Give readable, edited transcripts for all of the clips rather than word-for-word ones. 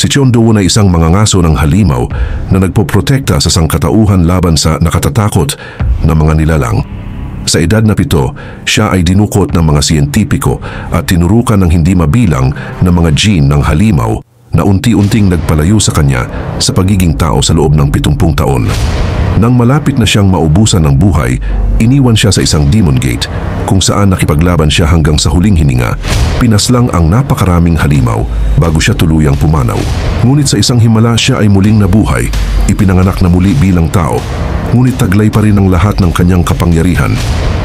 Si Chondoon ay isang mangangaso ng halimaw na nagpoprotekta sa sangkatauhan laban sa nakatatakot na mga nilalang. Sa edad na 7, siya ay dinukot ng mga siyentipiko at tinurukan ng hindi mabilang na mga gene ng halimaw na unti-unting nagpalayo sa kanya sa pagiging tao sa loob ng 70 taon. Nang malapit na siyang maubusan ng buhay, iniwan siya sa isang demon gate kung saan nakipaglaban siya hanggang sa huling hininga. Pinaslang ang napakaraming halimaw bago siya tuluyang pumanaw. Ngunit sa isang himala siya ay muling nabuhay, ipinanganak na muli bilang tao. Ngunit taglay pa rin ang lahat ng kanyang kapangyarihan.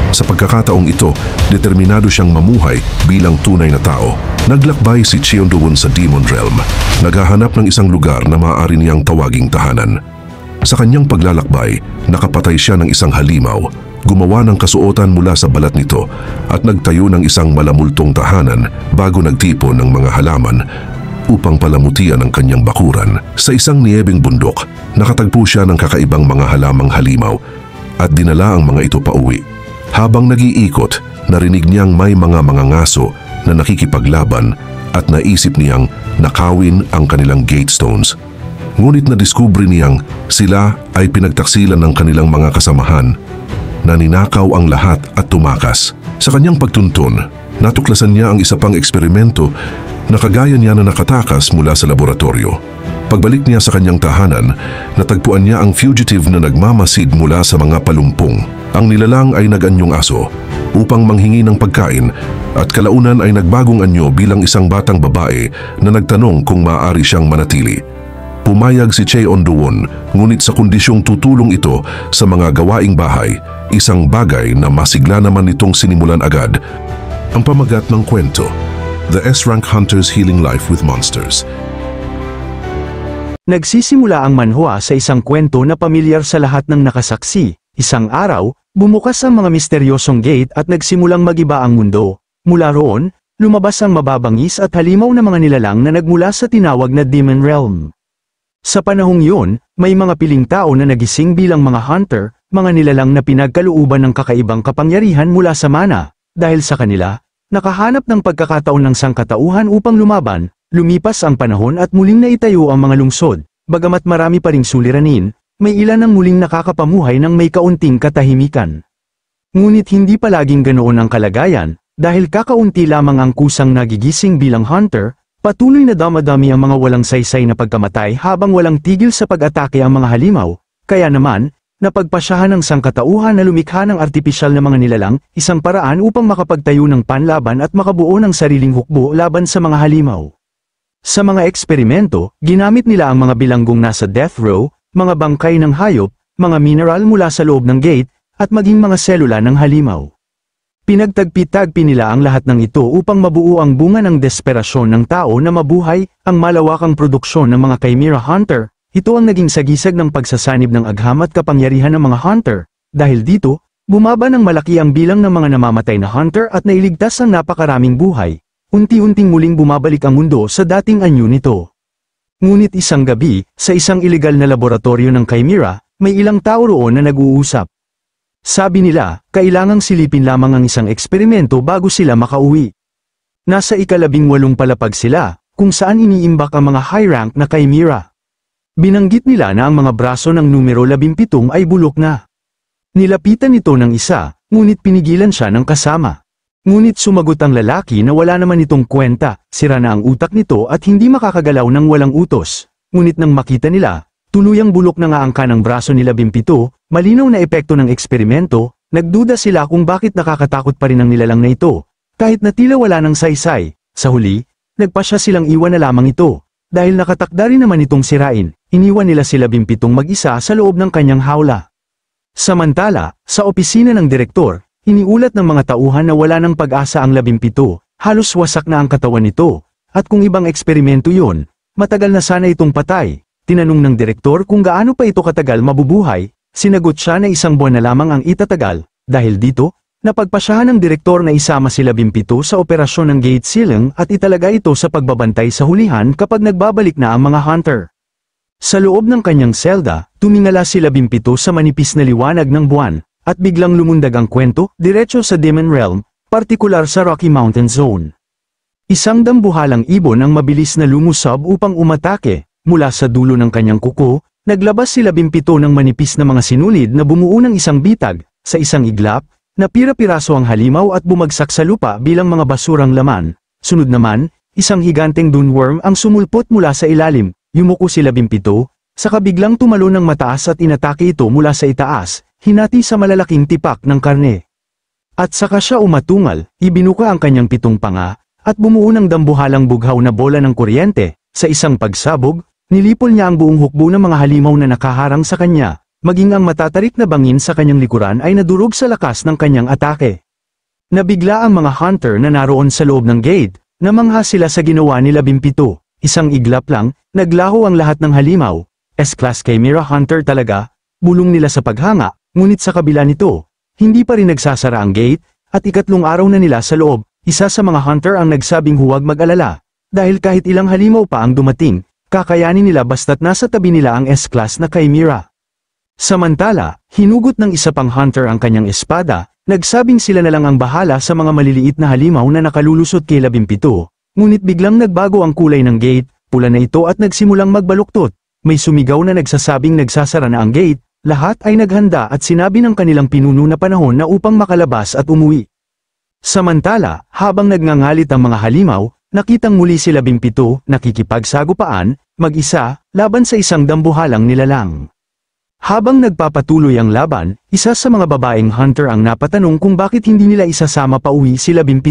Sa pagkakataong ito, determinado siyang mamuhay bilang tunay na tao. Naglakbay si Cheondoon sa Demon Realm, naghahanap ng isang lugar na maaari niyang tawaging tahanan. Sa kanyang paglalakbay, nakapatay siya ng isang halimaw, gumawa ng kasuotan mula sa balat nito at nagtayo ng isang malamultong tahanan bago nagtipon ng mga halaman upang palamutian ang kanyang bakuran. Sa isang niyebeng bundok, nakatagpo siya ng kakaibang mga halamang halimaw at dinala ang mga ito pauwi. Habang nag-iikot, narinig niyang may mga mangangaso na nakikipaglaban at naisip niyang nakawin ang kanilang gate stones. Ngunit nadiskubre niyang sila ay pinagtaksilan ng kanilang mga kasamahan na ninakaw ang lahat at tumakas. Sa kanyang pagtuntun, natuklasan niya ang isa pang eksperimento na kagaya niya na nakatakas mula sa laboratorio. Pagbalik niya sa kanyang tahanan, natagpuan niya ang fugitive na nagmamasid mula sa mga palumpong. Ang nilalang ay nag-anyong aso upang manghingi ng pagkain at kalaunan ay nagbagong anyo bilang isang batang babae na nagtanong kung maaari siyang manatili. Pumayag si Cheondoon, ngunit sa kondisyong tutulong ito sa mga gawaing bahay, isang bagay na masigla naman nitong sinimulan agad. Ang pamagat ng kwento, The S-Rank Hunter's Healing Life with Monsters. Nagsisimula ang manhwa sa isang kwento na pamilyar sa lahat ng nakasaksi. Isang araw, bumukas ang mga misteryosong gate at nagsimulang magiba ang mundo. Mula roon, lumabas ang mababangis at halimaw na mga nilalang na nagmula sa tinawag na Demon Realm. Sa panahong yun, may mga piling tao na nagising bilang mga hunter, mga nilalang na pinagkalooban ng kakaibang kapangyarihan mula sa mana. Dahil sa kanila, nakahanap ng pagkakataon ng sangkatauhan upang lumaban, lumipas ang panahon at muling naitayo ang mga lungsod. Bagamat marami pa ring suliranin, may ilan ang muling nakakapamuhay ng may kaunting katahimikan. Ngunit hindi palaging ganoon ang kalagayan, dahil kakaunti lamang ang kusang nagigising bilang hunter. Patuloy na damadami ang mga walang saysay na pagkamatay habang walang tigil sa pag-atake ang mga halimaw, kaya naman, napagpasyahan ng sangkatauhan na lumikha ng artipisyal na mga nilalang, isang paraan upang makapagtayo ng panlaban at makabuo ng sariling hukbo laban sa mga halimaw. Sa mga eksperimento, ginamit nila ang mga bilanggong nasa death row, mga bangkay ng hayop, mga mineral mula sa loob ng gate, at maging mga selula ng halimaw. Pinagtagpi-tagpi nila ang lahat ng ito upang mabuo ang bunga ng desperasyon ng tao na mabuhay, ang malawakang produksyon ng mga Chimera Hunter. Ito ang naging sagisag ng pagsasanib ng agham at kapangyarihan ng mga hunter. Dahil dito, bumaba ng malaki ang bilang ng mga namamatay na hunter at nailigtas ang napakaraming buhay. Unti-unting muling bumabalik ang mundo sa dating anyo nito. Ngunit isang gabi, sa isang ilegal na laboratorio ng Chimera, may ilang tao roon na nag-uusap. Sabi nila, kailangang silipin lamang ang isang eksperimento bago sila makauwi. Nasa ika-18 palapag sila, kung saan iniimbak ang mga high-rank na Chimera. Binanggit nila na ang mga braso ng numero 17 ay bulok na. Nilapitan ito ng isa, ngunit pinigilan siya ng kasama. Ngunit sumagot ang lalaki na wala naman itong kwenta, sira na ang utak nito at hindi makakagalaw ng walang utos. Ngunit nang makita nila, tuluyang bulok na nga ang kanang braso ni 17, malinaw na epekto ng eksperimento, nagduda sila kung bakit nakakatakot pa rin ang nilalang na ito. Kahit na tila wala ng saysay, sa huli, nagpasya silang iwan na lamang ito. Dahil nakatakda rin naman itong sirain, iniwan nila si 17 mag-isa sa loob ng kanyang hawla. Samantala, sa opisina ng direktor, iniulat ng mga tauhan na wala ng pag-asa ang 17, halos wasak na ang katawan nito, at kung ibang eksperimento yun, matagal na sana itong patay. Tinanong ng direktor kung gaano pa ito katagal mabubuhay, sinagot siya na 1 buwan na lamang ang itatagal. Dahil dito, napagpasyahan ng direktor na isama si 17 sa operasyon ng gate sealing at italaga ito sa pagbabantay sa hulihan kapag nagbabalik na ang mga hunter. Sa loob ng kanyang selda, tumingala si 17 sa manipis na liwanag ng buwan, at biglang lumundag ang kwento, diretso sa Demon Realm, partikular sa Rocky Mountain Zone. Isang dambuhalang ibon ang mabilis na lumusab upang umatake. Mula sa dulo ng kanyang kuko, naglabas si 17 ng manipis na mga sinulid na bumuo ng isang bitag. Sa isang iglap, napira-piraso ang halimaw at bumagsak sa lupa bilang mga basurang laman. Sunod naman, isang higanteng dunworm ang sumulpot mula sa ilalim. Yumuko si 17, saka biglang tumalo ng mataas at inatake ito mula sa itaas, hinati sa malalaking tipak ng karne. At saka siya umatungal, ibinuka ang kanyang 7 panga, at bumuo ng dambuhalang bughaw na bola ng kuryente. Sa isang pagsabog, nilipol niya ang buong hukbo ng mga halimaw na nakaharang sa kanya, maging ang matatarik na bangin sa kanyang likuran ay nadurog sa lakas ng kanyang atake. Nabigla ang mga hunter na naroon sa loob ng gate, namangha sila sa ginawa ni 17. Isang iglap lang, naglaho ang lahat ng halimaw. S-Class Chimera Hunter talaga, bulong nila sa paghanga, ngunit sa kabila nito, hindi pa rin nagsasara ang gate, at 3 araw na nila sa loob. Isa sa mga hunter ang nagsabing huwag mag-alala, dahil kahit ilang halimaw pa ang dumating, kakayanin nila basta't nasa tabi nila ang S-Class na Chimera. Samantala, hinugot ng isa pang hunter ang kanyang espada, nagsabing sila na lang ang bahala sa mga maliliit na halimaw na nakalulusot kay 17. Ngunit biglang nagbago ang kulay ng gate, pula na ito at nagsimulang magbaluktot. May sumigaw na nagsasabing nagsasara na ang gate, lahat ay naghanda at sinabi ng kanilang pinuno na panahon na upang makalabas at umuwi. Samantala, habang nagngangalit ang mga halimaw, nakitang muli si 17, nakikipagsagupaan, mag-isa, laban sa isang dambuhalang nilalang. Habang nagpapatuloy ang laban, isa sa mga babaeng hunter ang napatanong kung bakit hindi nila isasama pa uwi si 17.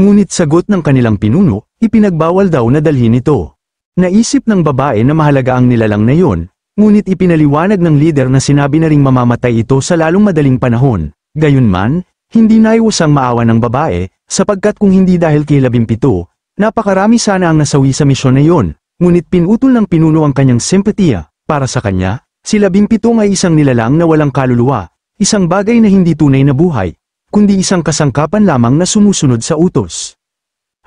Ngunit sagot ng kanilang pinuno, ipinagbawal daw na dalhin ito. Naisip ng babae na mahalaga ang nilalang na yon, ngunit ipinaliwanag ng leader na sinabi na ring mamamatay ito sa lalong madaling panahon. Gayunman, hindi naiwasang maawa ng babae, sapagkat kung hindi dahil kay 17, napakarami sana ang nasawi sa misyon na yon, ngunit pinutol ng pinuno ang kanyang simpatiya. Para sa kanya, si 17 ay isang nilalang na walang kaluluwa, isang bagay na hindi tunay na buhay, kundi isang kasangkapan lamang na sumusunod sa utos.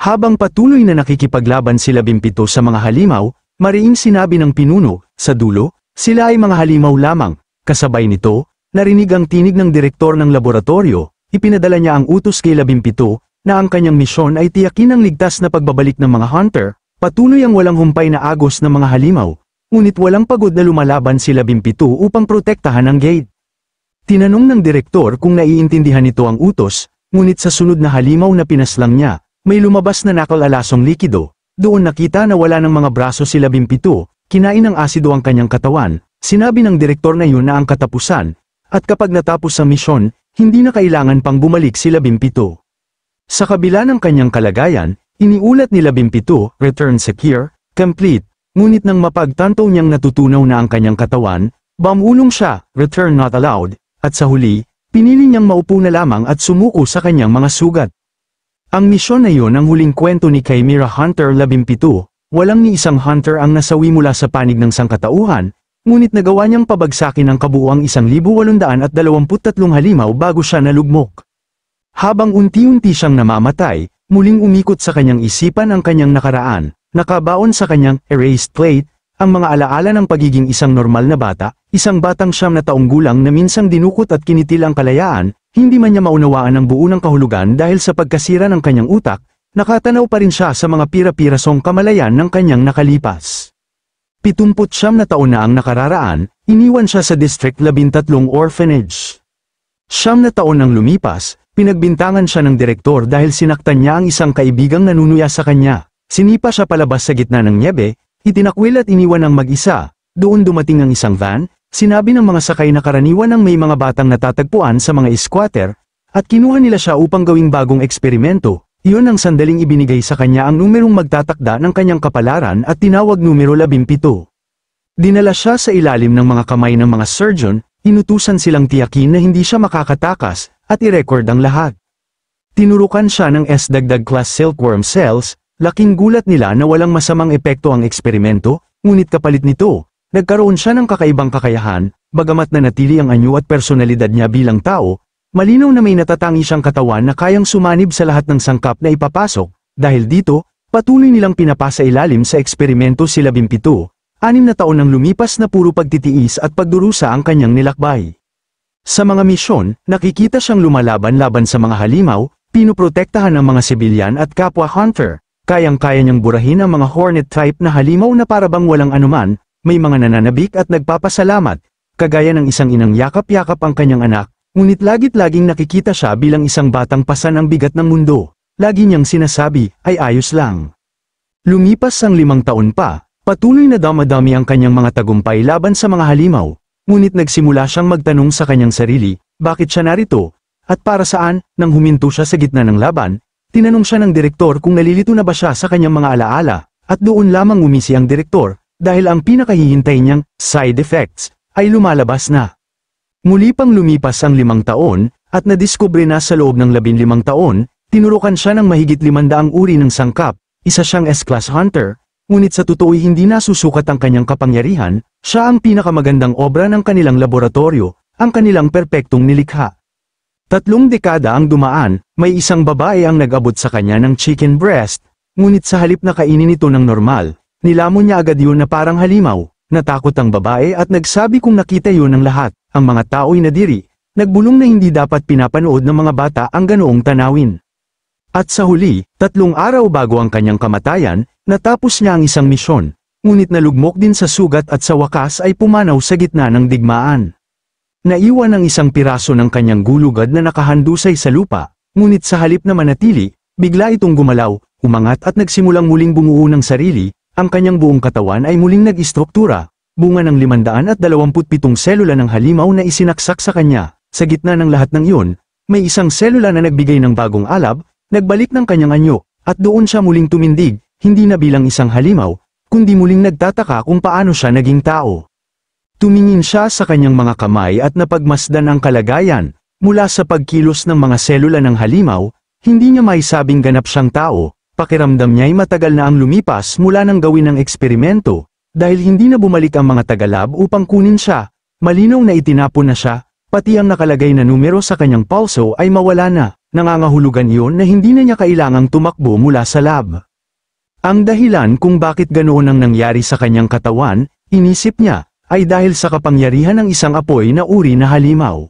Habang patuloy na nakikipaglaban si 17 sa mga halimaw, mariing sinabi ng pinuno, sa dulo, sila ay mga halimaw lamang. Kasabay nito, narinig ang tinig ng direktor ng laboratorio, ipinadala niya ang utos kay 17, na ang kanyang misyon ay tiyakin ang ligtas na pagbabalik ng mga hunter, patuloy ang walang humpay na agos ng mga halimaw, ngunit walang pagod na lumalaban si 17 upang protektahan ang gate. Tinanong ng direktor kung naiintindihan nito ang utos, ngunit sa sunod na halimaw na pinaslang niya, may lumabas na nakalalasong likido. Doon nakita na wala ng mga braso si 17, kinain ng asido ang kanyang katawan. Sinabi ng direktor na yun na ang katapusan, at kapag natapos ang misyon, hindi na kailangan pang bumalik si 17. Sa kabila ng kanyang kalagayan, iniulat ni 17, return secure, complete, ngunit nang mapagtanto niyang natutunaw na ang kanyang katawan, bumulong siya, return not allowed. At sa huli, pinili niyang maupo na lamang at sumuko sa kanyang mga sugat. Ang misyon na iyon ang huling kwento ni Chimera Hunter 17, walang ni isang hunter ang nasawi mula sa panig ng sangkatauhan, ngunit nagawa niyang pabagsakin ang kabuuang 1,823 halimaw bago siya nalugmok. Habang unti-unti siyang namamatay, muling umikot sa kanyang isipan ang kanyang nakaraan, nakabaon sa kanyang erased plate, ang mga alaala ng pagiging isang normal na bata, isang batang 9 na taong gulang na minsang dinukot at kinitil ang kalayaan, hindi man niya maunawaan ang buo ng kahulugan dahil sa pagkasira ng kanyang utak, nakatanaw pa rin siya sa mga pira-pirasong kamalayan ng kanyang nakalipas. 79 na taon na ang nakararaan, iniwan siya sa District 13 orphanage. 9 na taon nang lumipas, pinagbintangan siya ng direktor dahil sinaktan niya ang isang kaibigang nanunuya sa kanya. Sinipa siya palabas sa gitna ng nyebe, itinakwil at iniwan ng mag-isa. Doon dumating ang isang van, sinabi ng mga sakay na karaniwan ang may mga batang natatagpuan sa mga squatter, at kinuha nila siya upang gawing bagong eksperimento. Iyon ang sandaling ibinigay sa kanya ang numerong magtatakda ng kanyang kapalaran at tinawag numero 17. Dinala siya sa ilalim ng mga kamay ng mga surgeon, inutusan silang tiyakin na hindi siya makakatakas, at i-record ang lahat. Tinurukan siya ng S-dagdag class silkworm cells, laking gulat nila na walang masamang epekto ang eksperimento, ngunit kapalit nito, nagkaroon siya ng kakaibang kakayahan, bagamat nanatili ang anyo at personalidad niya bilang tao, malinaw na may natatangi siyang katawan na kayang sumanib sa lahat ng sangkap na ipapasok. Dahil dito, patuloy nilang pinapasa ilalim sa eksperimento si 17, 6 na taon nang lumipas na puro pagtitiis at pagdurusa ang kanyang nilakbay. Sa mga misyon, nakikita siyang lumalaban-laban sa mga halimaw, pinuprotektahan ng mga sibilyan at kapwa hunter. Kayang-kaya niyang burahin ang mga hornet type na halimaw na parabang walang anuman, may mga nananabik at nagpapasalamat, kagaya ng isang inang yakap-yakap ang kanyang anak, ngunit lagit-laging nakikita siya bilang isang batang pasan ang bigat ng mundo. Lagi niyang sinasabi, ay ayos lang. Lumipas ang 5 taon pa, patuloy na damadami ang kanyang mga tagumpay laban sa mga halimaw, ngunit nagsimula siyang magtanong sa kanyang sarili, bakit siya narito, at para saan. Nang huminto siya sa gitna ng laban, tinanong siya ng direktor kung nalilito na ba siya sa kanyang mga alaala, at doon lamang umisi ang direktor, dahil ang pinakahihintay niyang side effects ay lumalabas na. Muli pang lumipas ang 5 taon, at nadiskubre na sa loob ng 15 taon, tinurukan siya ng mahigit 500 uri ng sangkap, isa siyang S-class hunter, ngunit sa totoo'y hindi nasusukat ang kanyang kapangyarihan, siya ang pinakamagandang obra ng kanilang laboratorio, ang kanilang perpektong nilikha. 3 dekada ang dumaan, may isang babae ang nag-abot sa kanya ng chicken breast, ngunit sa halip na kainin ito ng normal, nilamon niya agad yun na parang halimaw. Natakot ang babae at nagsabi kung nakita yun ng lahat, ang mga tao'y nadiri, nagbulong na hindi dapat pinapanood ng mga bata ang ganoong tanawin. At sa huli, 3 araw bago ang kanyang kamatayan, natapos niya ang isang misyon, ngunit nalugmok din sa sugat at sa wakas ay pumanaw sa gitna ng digmaan. Naiwan ang isang piraso ng kanyang gulugad na nakahandusay sa lupa, ngunit sa halip na manatili, bigla itong gumalaw, umangat at nagsimulang muling bumuo ng sarili, ang kanyang buong katawan ay muling nag-istruktura, bunga ng 527 selula ng halimaw na isinaksak sa kanya. Sa gitna ng lahat ng iyon, may isang selula na nagbigay ng bagong alab, nagbalik ng kanyang anyo, at doon siya muling tumindig, hindi na bilang isang halimaw, kundi muling nagtataka kung paano siya naging tao. Tumingin siya sa kanyang mga kamay at napagmasdan ang kalagayan, mula sa pagkilos ng mga selula ng halimaw, hindi niya maisabing ganap siyang tao, pakiramdam niya'y matagal na ang lumipas mula nang gawin ang eksperimento, dahil hindi na bumalik ang mga tagalab upang kunin siya, malinaw na itinapon na siya, pati ang nakalagay na numero sa kanyang pulso ay mawala na, nangangahulugan iyon na hindi na niya kailangang tumakbo mula sa lab. Ang dahilan kung bakit ganoon ang nangyari sa kanyang katawan, inisip niya, ay dahil sa kapangyarihan ng isang apoy na uri na halimaw.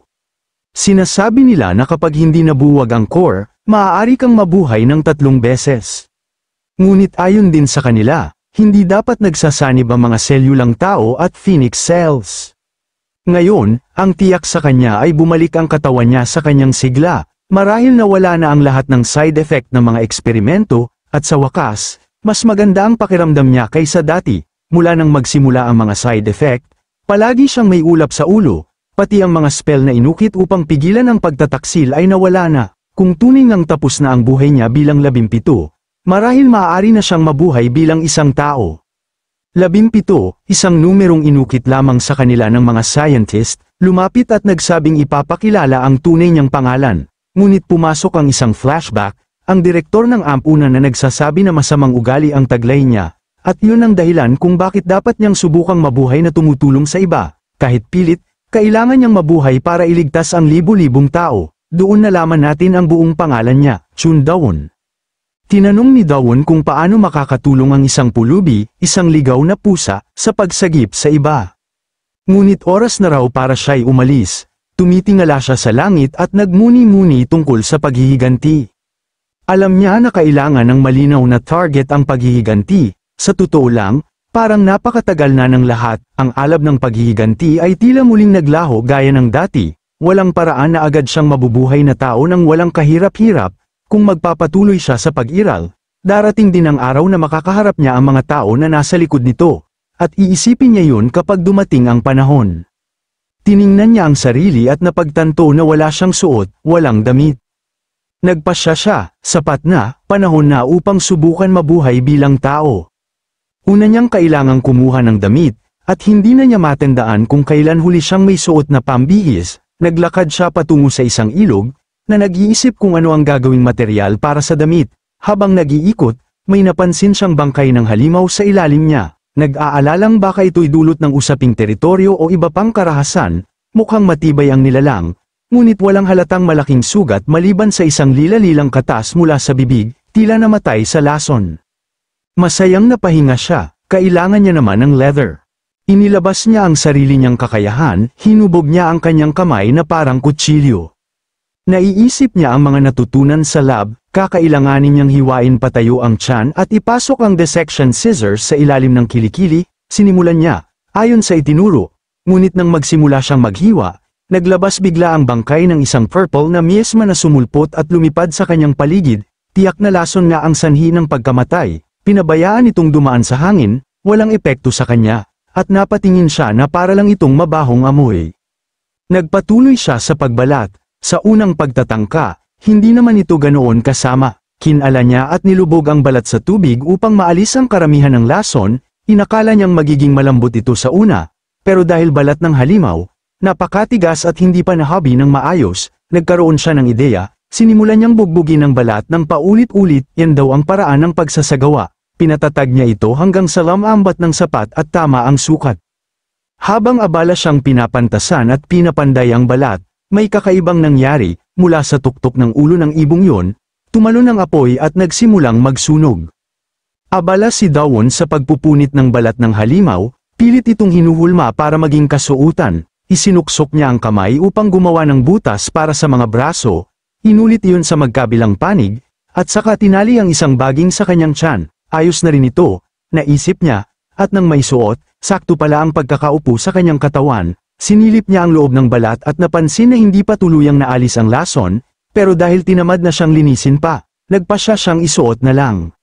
Sinasabi nila na kapag hindi nabuwag ang core, maaari kang mabuhay ng 3 beses. Ngunit ayon din sa kanila, hindi dapat nagsasanib ang mga selyulang tao at phoenix cells. Ngayon, ang tiyak sa kanya ay bumalik ang katawan niya sa kanyang sigla, marahil nawala na ang lahat ng side effect ng mga eksperimento, at sa wakas, mas maganda ang pakiramdam niya kaysa dati. Mula nang magsimula ang mga side effect, palagi siyang may ulap sa ulo, pati ang mga spell na inukit upang pigilan ang pagtataksil ay nawala na. Kung tunay ngang tapos na ang buhay niya bilang 17, marahil maaari na siyang mabuhay bilang isang tao. 17, isang numerong inukit lamang sa kanila ng mga scientist, lumapit at nagsabing ipapakilala ang tunay niyang pangalan. Ngunit pumasok ang isang flashback, ang direktor ng AMP una na nagsasabi na masamang ugali ang taglay niya. At yun ang dahilan kung bakit dapat niyang subukang mabuhay na tumutulong sa iba. Kahit pilit, kailangan niyang mabuhay para iligtas ang libu-libong tao. Doon nalaman natin ang buong pangalan niya, Chun Dawon. Tinanong ni Dawon kung paano makakatulong ang isang pulubi, isang ligaw na pusa, sa pagsagip sa iba. Ngunit oras na raw para siya'y umalis. Tumitingala siya sa langit at nagmuni-muni tungkol sa paghihiganti. Alam niya na kailangan ng malinaw na target ang paghihiganti. Sa totoo lang, parang napakatagal na ng lahat, ang alab ng paghihiganti ay tila muling naglaho gaya ng dati, walang paraan na agad siyang mabubuhay na tao nang walang kahirap-hirap, kung magpapatuloy siya sa pag-iral, darating din ang araw na makakaharap niya ang mga tao na nasa likod nito, at iisipin niya yun kapag dumating ang panahon. Tiningnan niya ang sarili at napagtanto na wala siyang suot, walang damit. Nagpasya siya, sapat na, panahon na upang subukan mabuhay bilang tao. Una niyang kailangang kumuha ng damit, at hindi na niya matandaan kung kailan huli siyang may suot na pambihis. Naglakad siya patungo sa isang ilog, na nag-iisip kung ano ang gagawing material para sa damit. Habang nag-iikot, may napansin siyang bangkay ng halimaw sa ilalim niya. Nag-aalalang baka ito'y dulot ng usaping teritoryo o iba pang karahasan, mukhang matibay ang nilalang, ngunit walang halatang malaking sugat maliban sa isang lila-lilang katas mula sa bibig, tila namatay sa lason. Masayang napahinga siya, kailangan niya naman ng leather. Inilabas niya ang sarili niyang kakayahan, hinubog niya ang kanyang kamay na parang kutsilyo. Naiisip niya ang mga natutunan sa lab, kakailanganin niyang hiwain patayo ang tiyan at ipasok ang dissection scissors sa ilalim ng kilikili, sinimulan niya, ayon sa itinuro. Ngunit nang magsimula siyang maghiwa, naglabas bigla ang bangkay ng isang purple na miesma na sumulpot at lumipad sa kanyang paligid, tiyak na lason nga ang sanhi ng pagkamatay. Pinabayaan itong dumaan sa hangin, walang epekto sa kanya, at napatingin siya na para lang itong mabahong amoy. Nagpatuloy siya sa pagbalat. Sa unang pagtatangka, hindi naman ito ganoon kasama. Kinala niya at nilubog ang balat sa tubig upang maalis ang karamihan ng lason. Inakala niyang magiging malambot ito sa una, pero dahil balat ng halimaw, napakatigas at hindi pa nahabi ng maayos, nagkaroon siya ng ideya. Sinimulan niyang bugbugin ang balat ng paulit-ulit. Yan daw ang paraan ng pagsasagawa. Pinatatag niya ito hanggang sa lamambat ng sapat at tama ang sukat. Habang abala siyang pinapantasan at pinapanday ang balat, may kakaibang nangyari. Mula sa tuktok ng ulo ng ibong yon, tumalon ang apoy at nagsimulang magsunog. Abala si Dawon sa pagpupunit ng balat ng halimaw, pilit itong hinuhulma para maging kasuutan. Isinuksok niya ang kamay upang gumawa ng butas para sa mga braso, inulit iyon sa magkabilang panig, at saka tinali ang isang baging sa kanyang tiyan. Ayos na rin ito, naisip niya, at nang may suot, sakto pala ang pagkakaupo sa kanyang katawan. Sinilip niya ang loob ng balat at napansin na hindi pa tuluyang naalis ang lason, pero dahil tinamad na siyang linisin pa, nagpasya siyang isuot na lang.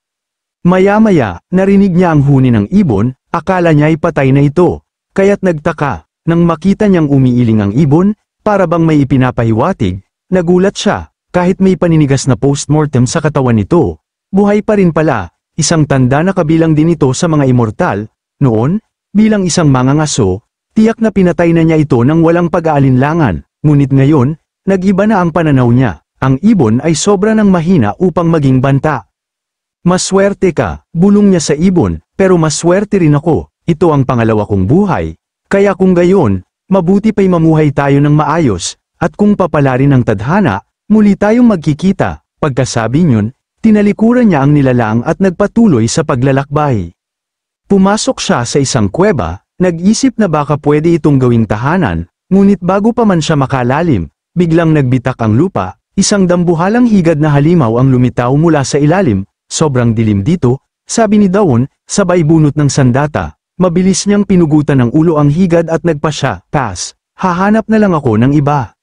Maya-maya, narinig niya ang huni ng ibon, akala niya ay patay na ito, kaya't nagtaka. Nang makita niyang umiiling ang ibon, para bang may ipinapahiwatig, nagulat siya, kahit may paninigas na postmortem sa katawan nito. Buhay pa rin pala, isang tanda na kabilang din ito sa mga immortal. Noon, bilang isang mangangaso, tiyak na pinatay na niya ito nang walang pag-aalinlangan, ngunit ngayon, nag-iba na ang pananaw niya. Ang ibon ay sobra ng mahina upang maging banta. Maswerte ka, bulong niya sa ibon, pero maswerte rin ako, ito ang pangalawa kong buhay. Kaya kung gayon, mabuti pa'y mamuhay tayo ng maayos, at kung papalarin ang tadhana, muli tayong magkikita. Pagkasabi niyon, tinalikuran niya ang nilalang at nagpatuloy sa paglalakbay. Pumasok siya sa isang kuweba. Nag-isip na baka pwede itong gawing tahanan, ngunit bago pa man siya makalalim, biglang nagbitak ang lupa, isang dambuhalang higad na halimaw ang lumitaw mula sa ilalim. Sobrang dilim dito, sabi ni Dawon, sabay bunot ng sandata. Mabilis niyang pinugutan ng ulo ang higad at nagpasya, pass, hahanap na lang ako ng iba.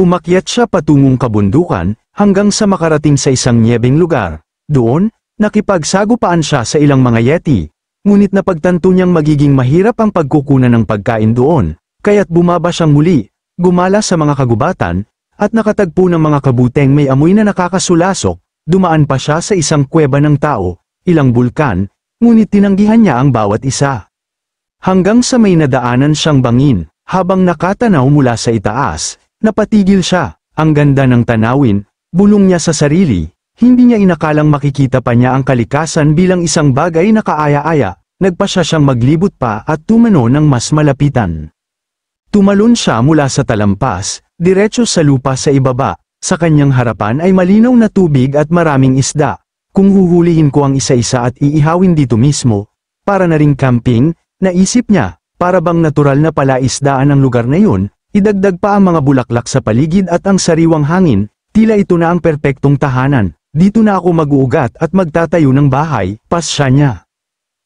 Umakyat siya patungong kabundukan, hanggang sa makarating sa isang nyebeng lugar. Doon, nakipagsagupaan siya sa ilang mga yeti. Ngunit napagtanto niyang magiging mahirap ang pagkukunan ng pagkain doon, kaya't bumaba siyang muli, gumala sa mga kagubatan, at nakatagpo ng mga kabuteng may amoy na nakakasulasok. Dumaan pa siya sa isang kuweba ng tao, ilang bulkan, ngunit tinanggihan niya ang bawat isa. Hanggang sa may nadaanan siyang bangin, habang nakatanaw mula sa itaas, napatigil siya. Ang ganda ng tanawin, bulong niya sa sarili. Hindi niya inakalang makikita pa niya ang kalikasan bilang isang bagay na kaaya-aya. Nagpasya siyang maglibot pa at tumano ng mas malapitan. Tumalon siya mula sa talampas, diretso sa lupa sa ibaba. Sa kanyang harapan ay malinaw na tubig at maraming isda. Kung huhulihin ko ang isa-isa at iihawin dito mismo, para na ring camping, naisip niya, para bang natural na palaisdaan ang lugar na yun, idagdag pa ang mga bulaklak sa paligid at ang sariwang hangin, tila ito na ang perpektong tahanan. Dito na ako mag-uugat at magtatayo ng bahay, pasya niya.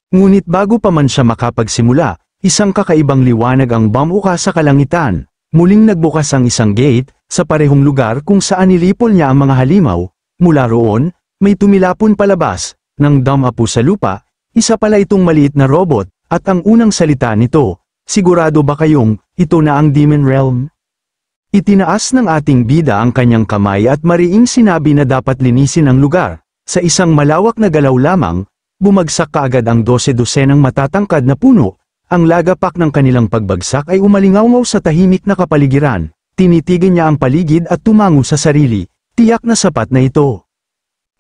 Ngunit bago pa man siya makapagsimula, isang kakaibang liwanag ang bumuka sa kalangitan. Muling nagbukas ang isang gate, sa parehong lugar kung saan nilipol niya ang mga halimaw. Mula roon, may tumilapon palabas, ng damapo sa lupa, isa pala itong maliit na robot, at ang unang salita nito, sigurado ba kayong, ito na ang Demon Realm? Itinaas ng ating bida ang kanyang kamay at mariing sinabi na dapat linisin ang lugar. Sa isang malawak na galaw lamang, bumagsak kaagad ang 12-dosenang matatangkad na puno. Ang lagapak ng kanilang pagbagsak ay umalingaw sa tahimik na kapaligiran. Tinitigan niya ang paligid at tumango sa sarili. Tiyak na sapat na ito.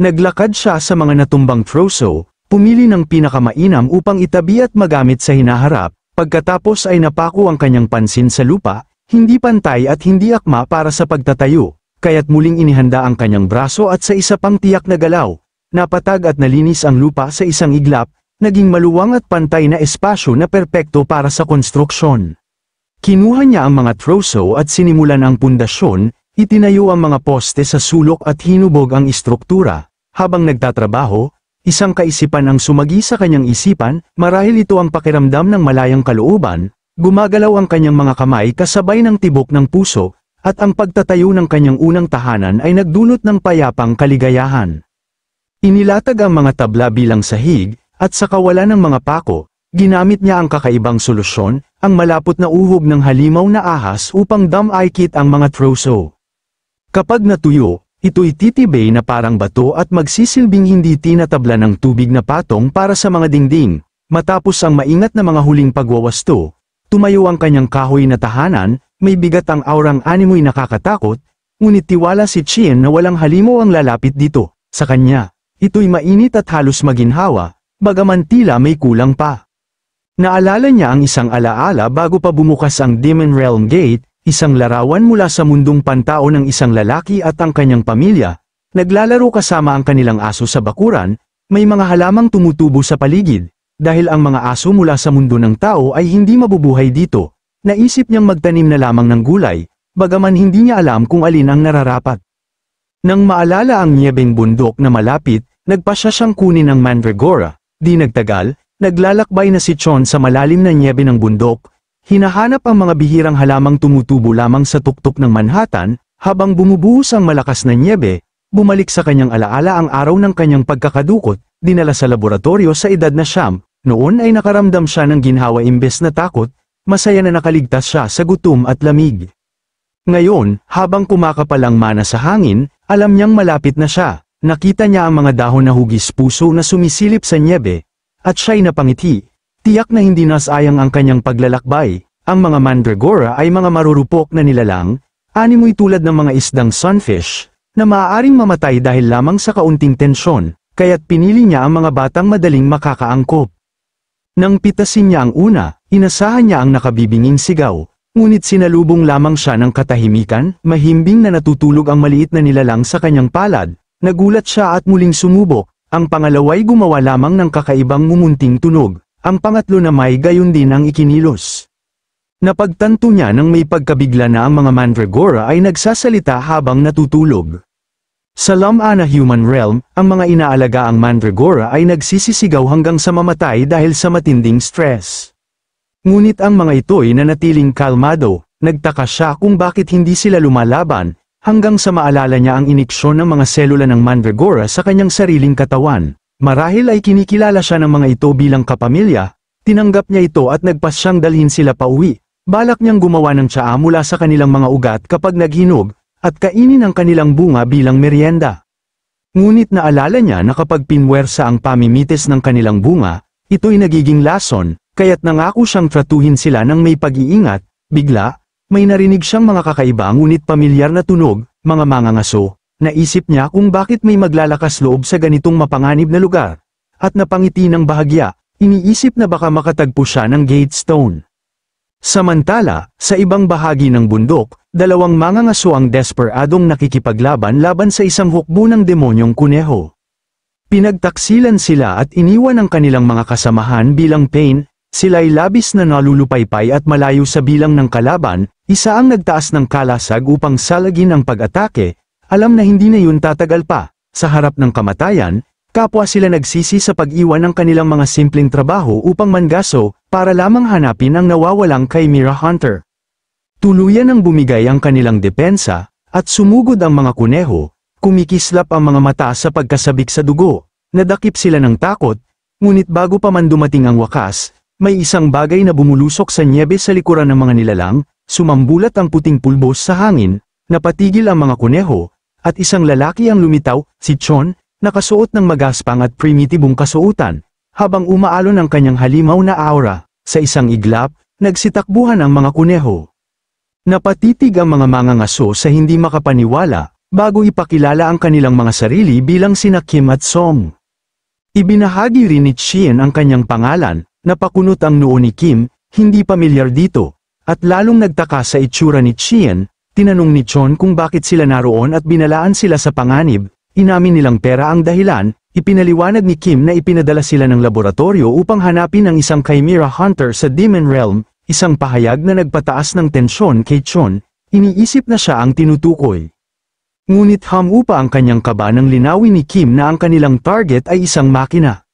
Naglakad siya sa mga natumbang troso, pumili ng pinakamainam upang itabi at magamit sa hinaharap. Pagkatapos ay napako ang kanyang pansin sa lupa. Hindi pantay at hindi akma para sa pagtatayo, kaya't muling inihanda ang kanyang braso at sa isa pang tiyak na galaw, napatag at nalinis ang lupa sa isang iglap, naging maluwang at pantay na espasyo na perpekto para sa konstruksyon. Kinuha niya ang mga troso at sinimulan ang pundasyon, Itinayo ang mga poste sa sulok at hinubog ang istruktura. Habang nagtatrabaho, isang kaisipan ang sumagi sa kanyang isipan, marahil ito ang pakiramdam ng malayang kalooban, gumagalaw ang kanyang mga kamay kasabay ng tibok ng puso, at ang pagtatayo ng kanyang unang tahanan ay nagdulot ng payapang kaligayahan. Inilatag ang mga tabla bilang sahig, at sa kawalan ng mga pako, ginamit niya ang kakaibang solusyon, ang malapot na uhog ng halimaw na ahas upang dam-aikit ang mga troso. Kapag natuyo, ito'y titibay na parang bato at magsisilbing hindi tinatabla ng tubig na patong para sa mga dingding. Matapos ang maingat na mga huling pagwawasto, tumayo ang kanyang kahoy na tahanan, may bigat ang aurang animoy nakakatakot, ngunit tiwala si Chien na walang halimaw ang lalapit dito. Sa kanya, ito'y mainit at halos maginhawa, bagaman tila may kulang pa. Naalala niya ang isang alaala bago pa bumukas ang Demon Realm Gate, isang larawan mula sa mundong pantao ng isang lalaki at ang kanyang pamilya, naglalaro kasama ang kanilang aso sa bakuran, may mga halamang tumutubo sa paligid, dahil ang mga aso mula sa mundo ng tao ay hindi mabubuhay dito, naisip niyang magtanim na lamang ng gulay, bagaman hindi niya alam kung alin ang nararapat. Nang maalala ang nyebeng bundok na malapit, nagpasya siyang kunin ang mandragora, di nagtagal, naglalakbay na si Chon sa malalim na nyebe ng bundok, hinahanap ang mga bihirang halamang tumutubo lamang sa tuktok ng Manhattan, habang bumubuhos ang malakas na nyebe, bumalik sa kanyang alaala ang araw ng kanyang pagkakadukot, dinala sa laboratorio sa edad na 9, noon ay nakaramdam siya ng ginhawa imbes na takot, masaya na nakaligtas siya sa gutom at lamig. Ngayon, habang kumakapalang mana sa hangin, alam niyang malapit na siya, nakita niya ang mga dahon na hugis puso na sumisilip sa nyebe, at siya'y napangiti. Tiyak na hindi nasayang ang kanyang paglalakbay. Ang mga mandragora ay mga marurupok na nilalang, animoy tulad ng mga isdang sunfish, na maaaring mamatay dahil lamang sa kaunting tensyon, kaya't pinili niya ang mga batang madaling makakaangkop. Nang pitasin niya ang una, inasahan niya ang nakabibinging sigaw, ngunit sinalubong lamang siya ng katahimikan, mahimbing na natutulog ang maliit na nilalang sa kanyang palad, nagulat siya at muling sumubok, ang pangalaway gumawa lamang ng kakaibang mumunting tunog. Ang pangatlo na may gayon din ang ikinilos. Napagtanto niya nang may pagkabigla na ang mga mandragora ay nagsasalita habang natutulog. Sa Lam-Ana Human Realm, ang mga inaalagaang mandragora ay nagsisisigaw hanggang sa mamatay dahil sa matinding stress. Ngunit ang mga ito'y nanatiling kalmado, nagtaka siya kung bakit hindi sila lumalaban, hanggang sa maalala niya ang iniksyon ng mga selula ng mandragora sa kanyang sariling katawan. Marahil ay kinikilala siya ng mga ito bilang kapamilya, tinanggap niya ito at nagpasyang dalhin sila pauwi, balak niyang gumawa ng tsaa mula sa kanilang mga ugat kapag naghinog, at kainin ang kanilang bunga bilang merienda. Ngunit naalala niya na kapag pinwersa ang pamimitis ng kanilang bunga, ito'y nagiging lason, kaya't nangako siyang tratuhin sila ng may pag-iingat. Bigla, may narinig siyang mga kakaiba ngunit pamilyar na tunog, mga mangangaso. Naisip niya kung bakit may maglalakas loob sa ganitong mapanganib na lugar. At napangiti ng bahagya, iniisip na baka makatagpo siya ng gate stone. Samantala, sa ibang bahagi ng bundok, dalawang mangangaso ang desperadong nakikipaglaban laban sa isang hukbo ng demonyong kuneho. Pinagtaksilan sila at iniwan ang kanilang mga kasamahan bilang pain, sila'y labis na nalulupaypay at malayo sa bilang ng kalaban, isa ang nagtaas ng kalasag upang salagin ang pag-atake. Alam na hindi na yun tatagal pa, sa harap ng kamatayan, kapwa sila nagsisi sa pag-iwan ng kanilang mga simpleng trabaho upang mangaso, para lamang hanapin ang nawawalang Chimera Hunter. Tuluyan ang bumigay ang kanilang depensa, at sumugod ang mga kuneho, kumikislap ang mga mata sa pagkasabik sa dugo, nadakip sila ng takot, ngunit bago pa man dumating ang wakas, may isang bagay na bumulusok sa nyebe sa likuran ng mga nilalang, sumambulat ang puting pulbos sa hangin, napatigil ang mga kuneho, at isang lalaki ang lumitaw, si Chon, nakasuot ng magaspang at primitibong kasuotan, habang umaalon ang kanyang halimaw na aura, sa isang iglap, nagsitakbuhan ang mga kuneho. Napatitig ang mga mangangaso sa hindi makapaniwala, bago ipakilala ang kanilang mga sarili bilang sina Kim at Song. Ibinahagi rin ni Chien ang kanyang pangalan, napakunot ang noo ni Kim, hindi pamilyar dito, at lalong nagtaka sa itsura ni Chien. Tinanong ni Chon kung bakit sila naroon at binalaan sila sa panganib, inamin nilang pera ang dahilan, ipinaliwanag ni Kim na ipinadala sila ng laboratorio upang hanapin ang isang Chimera Hunter sa Demon Realm, isang pahayag na nagpataas ng tensyon kay Chon, iniisip na siya ang tinutukoy. Ngunit hamupa ang kanyang kaba nang linawin ni Kim na ang kanilang target ay isang makina.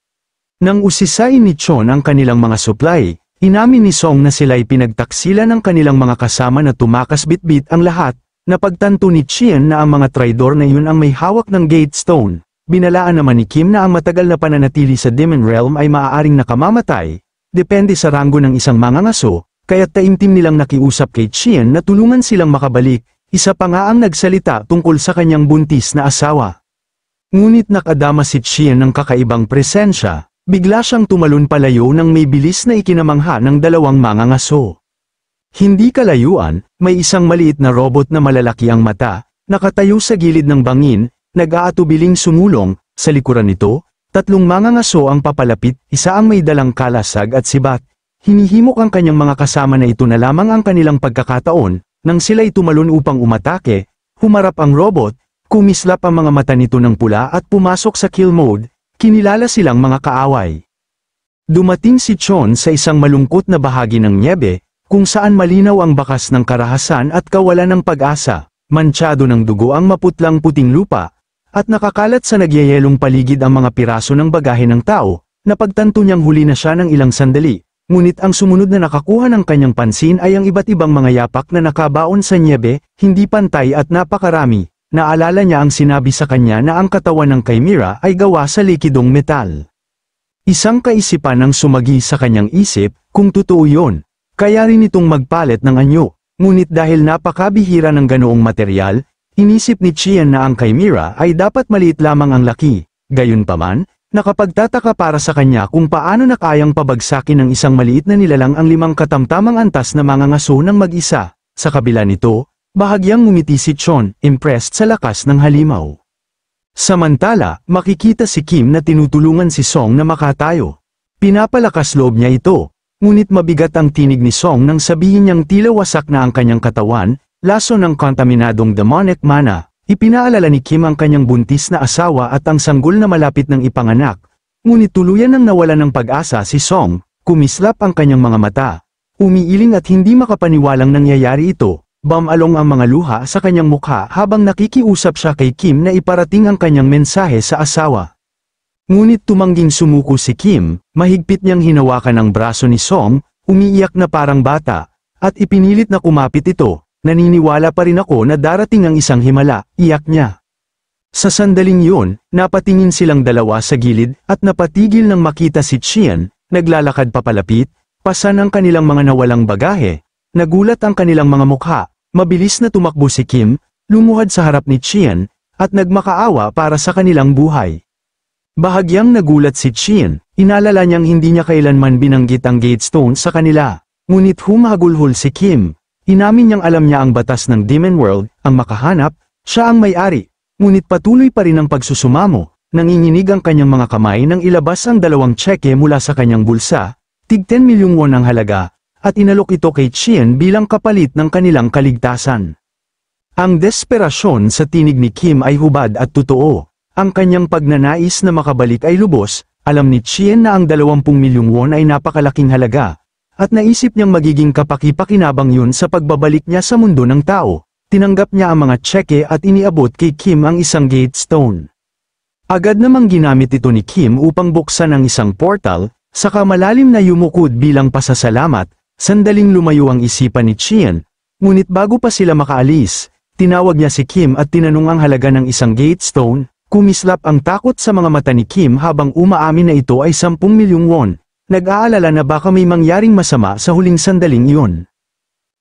Nang usisain ni Chon ang kanilang mga supply, inamin ni Song na sila'y pinagtaksila ng kanilang mga kasama na tumakas bitbit ang lahat. Napagtanto ni Chien na ang mga traidor na yun ang may hawak ng Gate Stone. Binalaan naman ni Kim na ang matagal na pananatili sa Demon Realm ay maaaring nakamamatay, depende sa ranggo ng isang mangangaso, kaya't taimtim nilang nakiusap kay Chien na tulungan silang makabalik. Isa pa nga ang nagsalita tungkol sa kanyang buntis na asawa. Ngunit nakadama si Chien ng kakaibang presensya, bigla siyang tumalon palayo ng may bilis na ikinamangha ng dalawang mangangaso. Hindi kalayuan, may isang maliit na robot na malalaki ang mata, nakatayo sa gilid ng bangin, nag-aatubiling sumulong. Sa likuran nito, tatlong mangangaso ang papalapit, isa ang may dalang kalasag at sibat. Hinihimok ang kanyang mga kasama na ito na lamang ang kanilang pagkakataon. Nang sila'y tumalon upang umatake, humarap ang robot, kumislap ang mga mata nito ng pula at pumasok sa kill mode, kinilala silang mga kaaway. Dumating si Chon sa isang malungkot na bahagi ng niebe, kung saan malinaw ang bakas ng karahasan at kawalan ng pag-asa, mantsado ng dugo ang maputlang puting lupa, at nakakalat sa nagyayelong paligid ang mga piraso ng bagahe ng tao. Napagtanto niyang huli na siya ng ilang sandali. Ngunit ang sumunod na nakakuha ng kanyang pansin ay ang iba't ibang mga yapak na nakabaon sa niebe, hindi pantay at napakarami. Naalala niya ang sinabi sa kanya na ang katawan ng Chimera ay gawa sa likidong metal. Isang kaisipan ang sumagi sa kanyang isip, kung totoo yun, kaya rin itong magpalit ng anyo. Ngunit dahil napakabihira ng ganoong material, inisip ni Chien na ang Chimera ay dapat maliit lamang ang laki. Gayunpaman, nakapagtataka para sa kanya kung paano nakayang pabagsakin ng isang maliit na nilalang ang 5 katamtamang antas na mangangaso ng mag-isa. Sa kabila nito, bahagyang ngumiti si Chon, impressed sa lakas ng halimaw. Samantala, makikita si Kim na tinutulungan si Song na makatayo. Pinapalakas loob niya ito, ngunit mabigat ang tinig ni Song nang sabihin niyang tila wasak na ang kanyang katawan, laso ng kontaminadong demonic mana. Ipinaalala ni Kim ang kanyang buntis na asawa at ang sanggol na malapit ng ipanganak. Ngunit tuluyan nang nawala ng pag-asa si Song, kumislap ang kanyang mga mata. Umiiling at hindi makapaniwalang nangyayari ito, bumalong ang mga luha sa kanyang mukha habang nakikiusap siya kay Kim na iparating ang kanyang mensahe sa asawa. Ngunit tumangging sumuko si Kim, mahigpit niyang hinawakan ang braso ni Song, umiiyak na parang bata, at ipinilit na kumapit ito. Naniniwala pa rin ako na darating ang isang himala, iyak niya. Sa sandaling yun, napatingin silang dalawa sa gilid at napatigil nang makita si Chien, naglalakad papalapit, pasan ang kanilang mga nawalang bagahe. Nagulat ang kanilang mga mukha, mabilis na tumakbo si Kim, lumuhad sa harap ni Chien, at nagmakaawa para sa kanilang buhay. Bahagyang nagulat si Chien, inalala niyang hindi niya kailanman binanggit ang Gate Stone sa kanila. Ngunit humagulhol si Kim. Inamin niyang alam niya ang batas ng Demon World, ang makahanap, siya ang may-ari. Ngunit patuloy pa rin ang pagsusumamo, nanginginig ang kanyang mga kamay nang ilabas ang 2 tseke mula sa kanyang bulsa, tig 10 milyong won ang halaga, at inalok ito kay Chien bilang kapalit ng kanilang kaligtasan. Ang desperasyon sa tinig ni Kim ay hubad at totoo. Ang kanyang pagnanais na makabalik ay lubos, alam ni Chien na ang 20 milyong won ay napakalaking halaga. At naisip niyang magiging kapaki-pakinabang yun sa pagbabalik niya sa mundo ng tao. Tinanggap niya ang mga tseke at iniabot kay Kim ang isang Gate Stone. Agad namang ginamit ito ni Kim upang buksan ang isang portal, saka malalim na yumukod bilang pasasalamat. Sandaling lumayo ang isipan ni Chien, ngunit bago pa sila makaalis, tinawag niya si Kim at tinanong ang halaga ng isang Gate Stone. Kumislap ang takot sa mga mata ni Kim habang umaamin na ito ay 10 milyong won. Nag-aalala na baka may mangyaring masama sa huling sandaling iyon.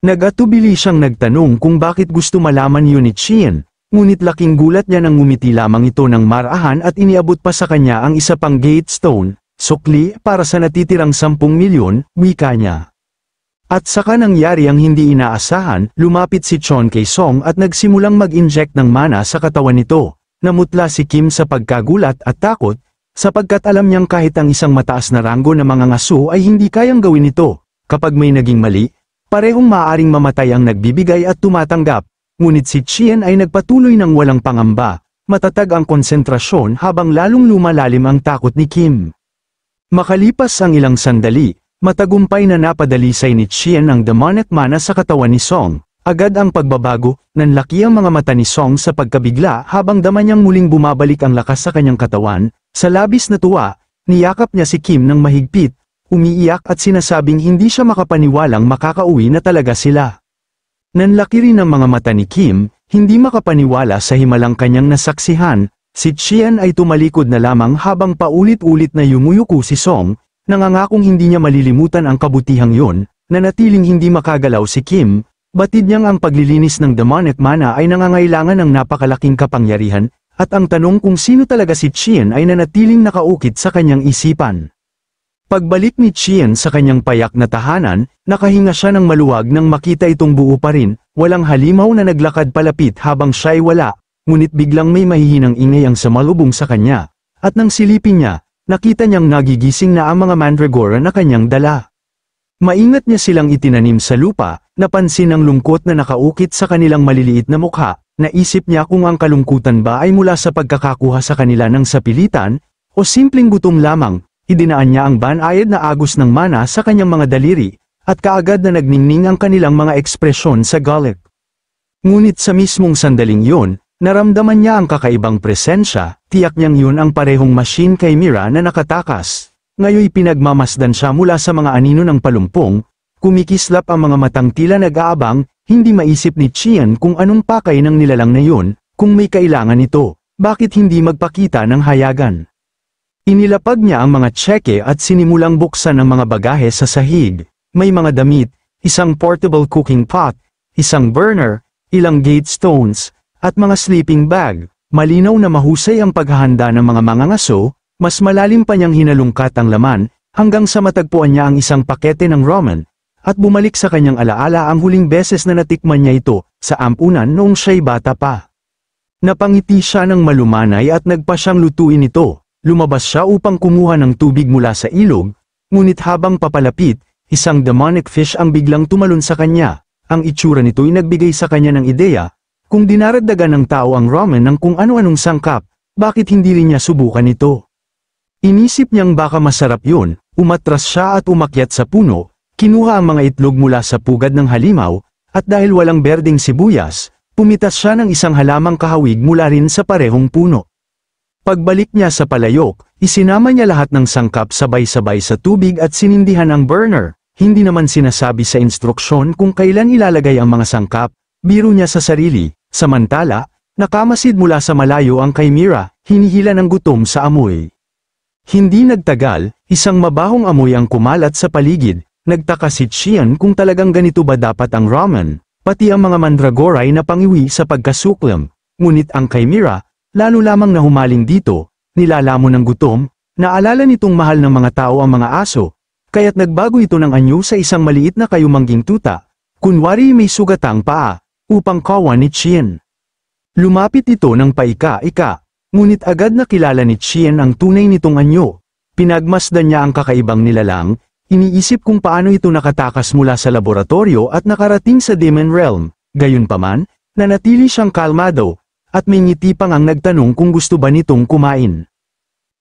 Nag-atubili siyang nagtanong kung bakit gusto malaman yun ni Chien, ngunit laking gulat niya nang ngumiti lamang ito ng marahan at iniabot pa sa kanya ang isa pang Gate Stone, sukli para sa natitirang 10 milyon, wika niya. At saka nangyari ang hindi inaasahan, lumapit si Chon kay Song at nagsimulang mag-inject ng mana sa katawan nito. Namutla si Kim sa pagkagulat at takot, sapagkat alam niyang kahit ang isang mataas na ranggo na mga ngaso ay hindi kayang gawin ito. Kapag may naging mali, parehong maaaring mamatay ang nagbibigay at tumatanggap, ngunit si Chien ay nagpatuloy ng walang pangamba, matatag ang konsentrasyon habang lalong lumalalim ang takot ni Kim. Makalipas ang ilang sandali, matagumpay na napadalisay ni Chien ang demonic mana sa katawan ni Song, Agad ang pagbabago, nanlaki ang mga mata ni Song sa pagkabigla habang dama niyang muling bumabalik ang lakas sa kanyang katawan. Sa labis na tuwa, niyakap niya si Kim ng mahigpit, umiiyak at sinasabing hindi siya makapaniwalang makakauwi na talaga sila. Nanlaki rin ang mga mata ni Kim, hindi makapaniwala sa himalang kanyang nasaksihan. Si Qian ay tumalikod na lamang habang paulit-ulit na yumuyuko si Song, nangangakong hindi niya malilimutan ang kabutihang yon, nanatiling hindi makagalaw si Kim. Batid niyang ang paglilinis ng demonic mana ay nangangailangan ng napakalaking kapangyarihan, at ang tanong kung sino talaga si Qian ay nanatiling nakaukit sa kanyang isipan. Pagbalik ni Qian sa kanyang payak na tahanan, nakahinga siya ng maluwag nang makita itong buo pa rin, walang halimaw na naglakad palapit habang siya'y wala, ngunit biglang may mahihinang ingay ang sumalubong sa kanya, at nang silipin niya, nakita niyang nagigising na ang mga mandragora na kanyang dala. Maingat niya silang itinanim sa lupa, napansin ang lungkot na nakaukit sa kanilang maliliit na mukha, naisip niya kung ang kalungkutan ba ay mula sa pagkakakuha sa kanila ng sapilitan, o simpleng gutom lamang. Idinaan niya ang banayad na agos ng mana sa kanyang mga daliri, at kaagad na nagningning ang kanilang mga ekspresyon sa galit. Ngunit sa mismong sandaling yun, naramdaman niya ang kakaibang presensya, tiyak niyang yun ang parehong machine kay Mira na nakatakas. Ngayoy pinagmamasdan siya mula sa mga anino ng palumpong, kumikislap ang mga matang tila nag-aabang, hindi maisip ni Qian kung anong pakay ng nilalang na yun, kung may kailangan ito, bakit hindi magpakita ng hayagan. Inilapag niya ang mga tseke at sinimulang buksan ang mga bagahe sa sahig, may mga damit, isang portable cooking pot, isang burner, ilang gate stones, at mga sleeping bag, malinaw na mahusay ang paghahanda ng mga mangangaso. Mas malalim pa niyang hinalungkat ang laman, hanggang sa matagpuan niya ang isang pakete ng ramen, at bumalik sa kanyang alaala ang huling beses na natikman niya ito, sa ampunan noong siya'y bata pa. Napangiti siya ng malumanay at nagpa siyang lutuin ito, lumabas siya upang kumuha ng tubig mula sa ilog, ngunit habang papalapit, isang demonic fish ang biglang tumalon sa kanya, ang itsura nito'y nagbigay sa kanya ng ideya, kung dinaragdagan ng tao ang ramen ng kung ano-anong sangkap, bakit hindi rin niya subukan ito? Inisip niyang baka masarap yun, umatras siya at umakyat sa puno, kinuha ang mga itlog mula sa pugad ng halimaw, at dahil walang berdeng sibuyas, pumitas siya ng isang halamang kahawig mula rin sa parehong puno. Pagbalik niya sa palayok, isinama niya lahat ng sangkap sabay-sabay sa tubig at sinindihan ang burner, hindi naman sinasabi sa instruksyon kung kailan ilalagay ang mga sangkap, biro niya sa sarili, samantala, nakamasid mula sa malayo ang kay Mira, hinihila ng gutom sa amoy. Hindi nagtagal, isang mabahong amoy ang kumalat sa paligid, nagtaka si Qian kung talagang ganito ba dapat ang ramen, pati ang mga mandragora ay napangiwi sa pagkasuklam, ngunit ang kay Mira, lalo lamang na humaling dito, nilalamon ng gutom, naalala nitong mahal ng mga tao ang mga aso, kaya't nagbago ito ng anyo sa isang maliit na kayumangging tuta, kunwari may sugatang paa, upang kawan ni Qian. Lumapit ito ng paika-ika. Ngunit agad nakilala ni Qian ang tunay nitong anyo. Pinagmasdan niya ang kakaibang nilalang, iniisip kung paano ito nakatakas mula sa laboratorio at nakarating sa Demon Realm. Gayunpaman, nanatili siyang kalmado, at may ngiti pang ang nagtanong kung gusto ba nitong kumain.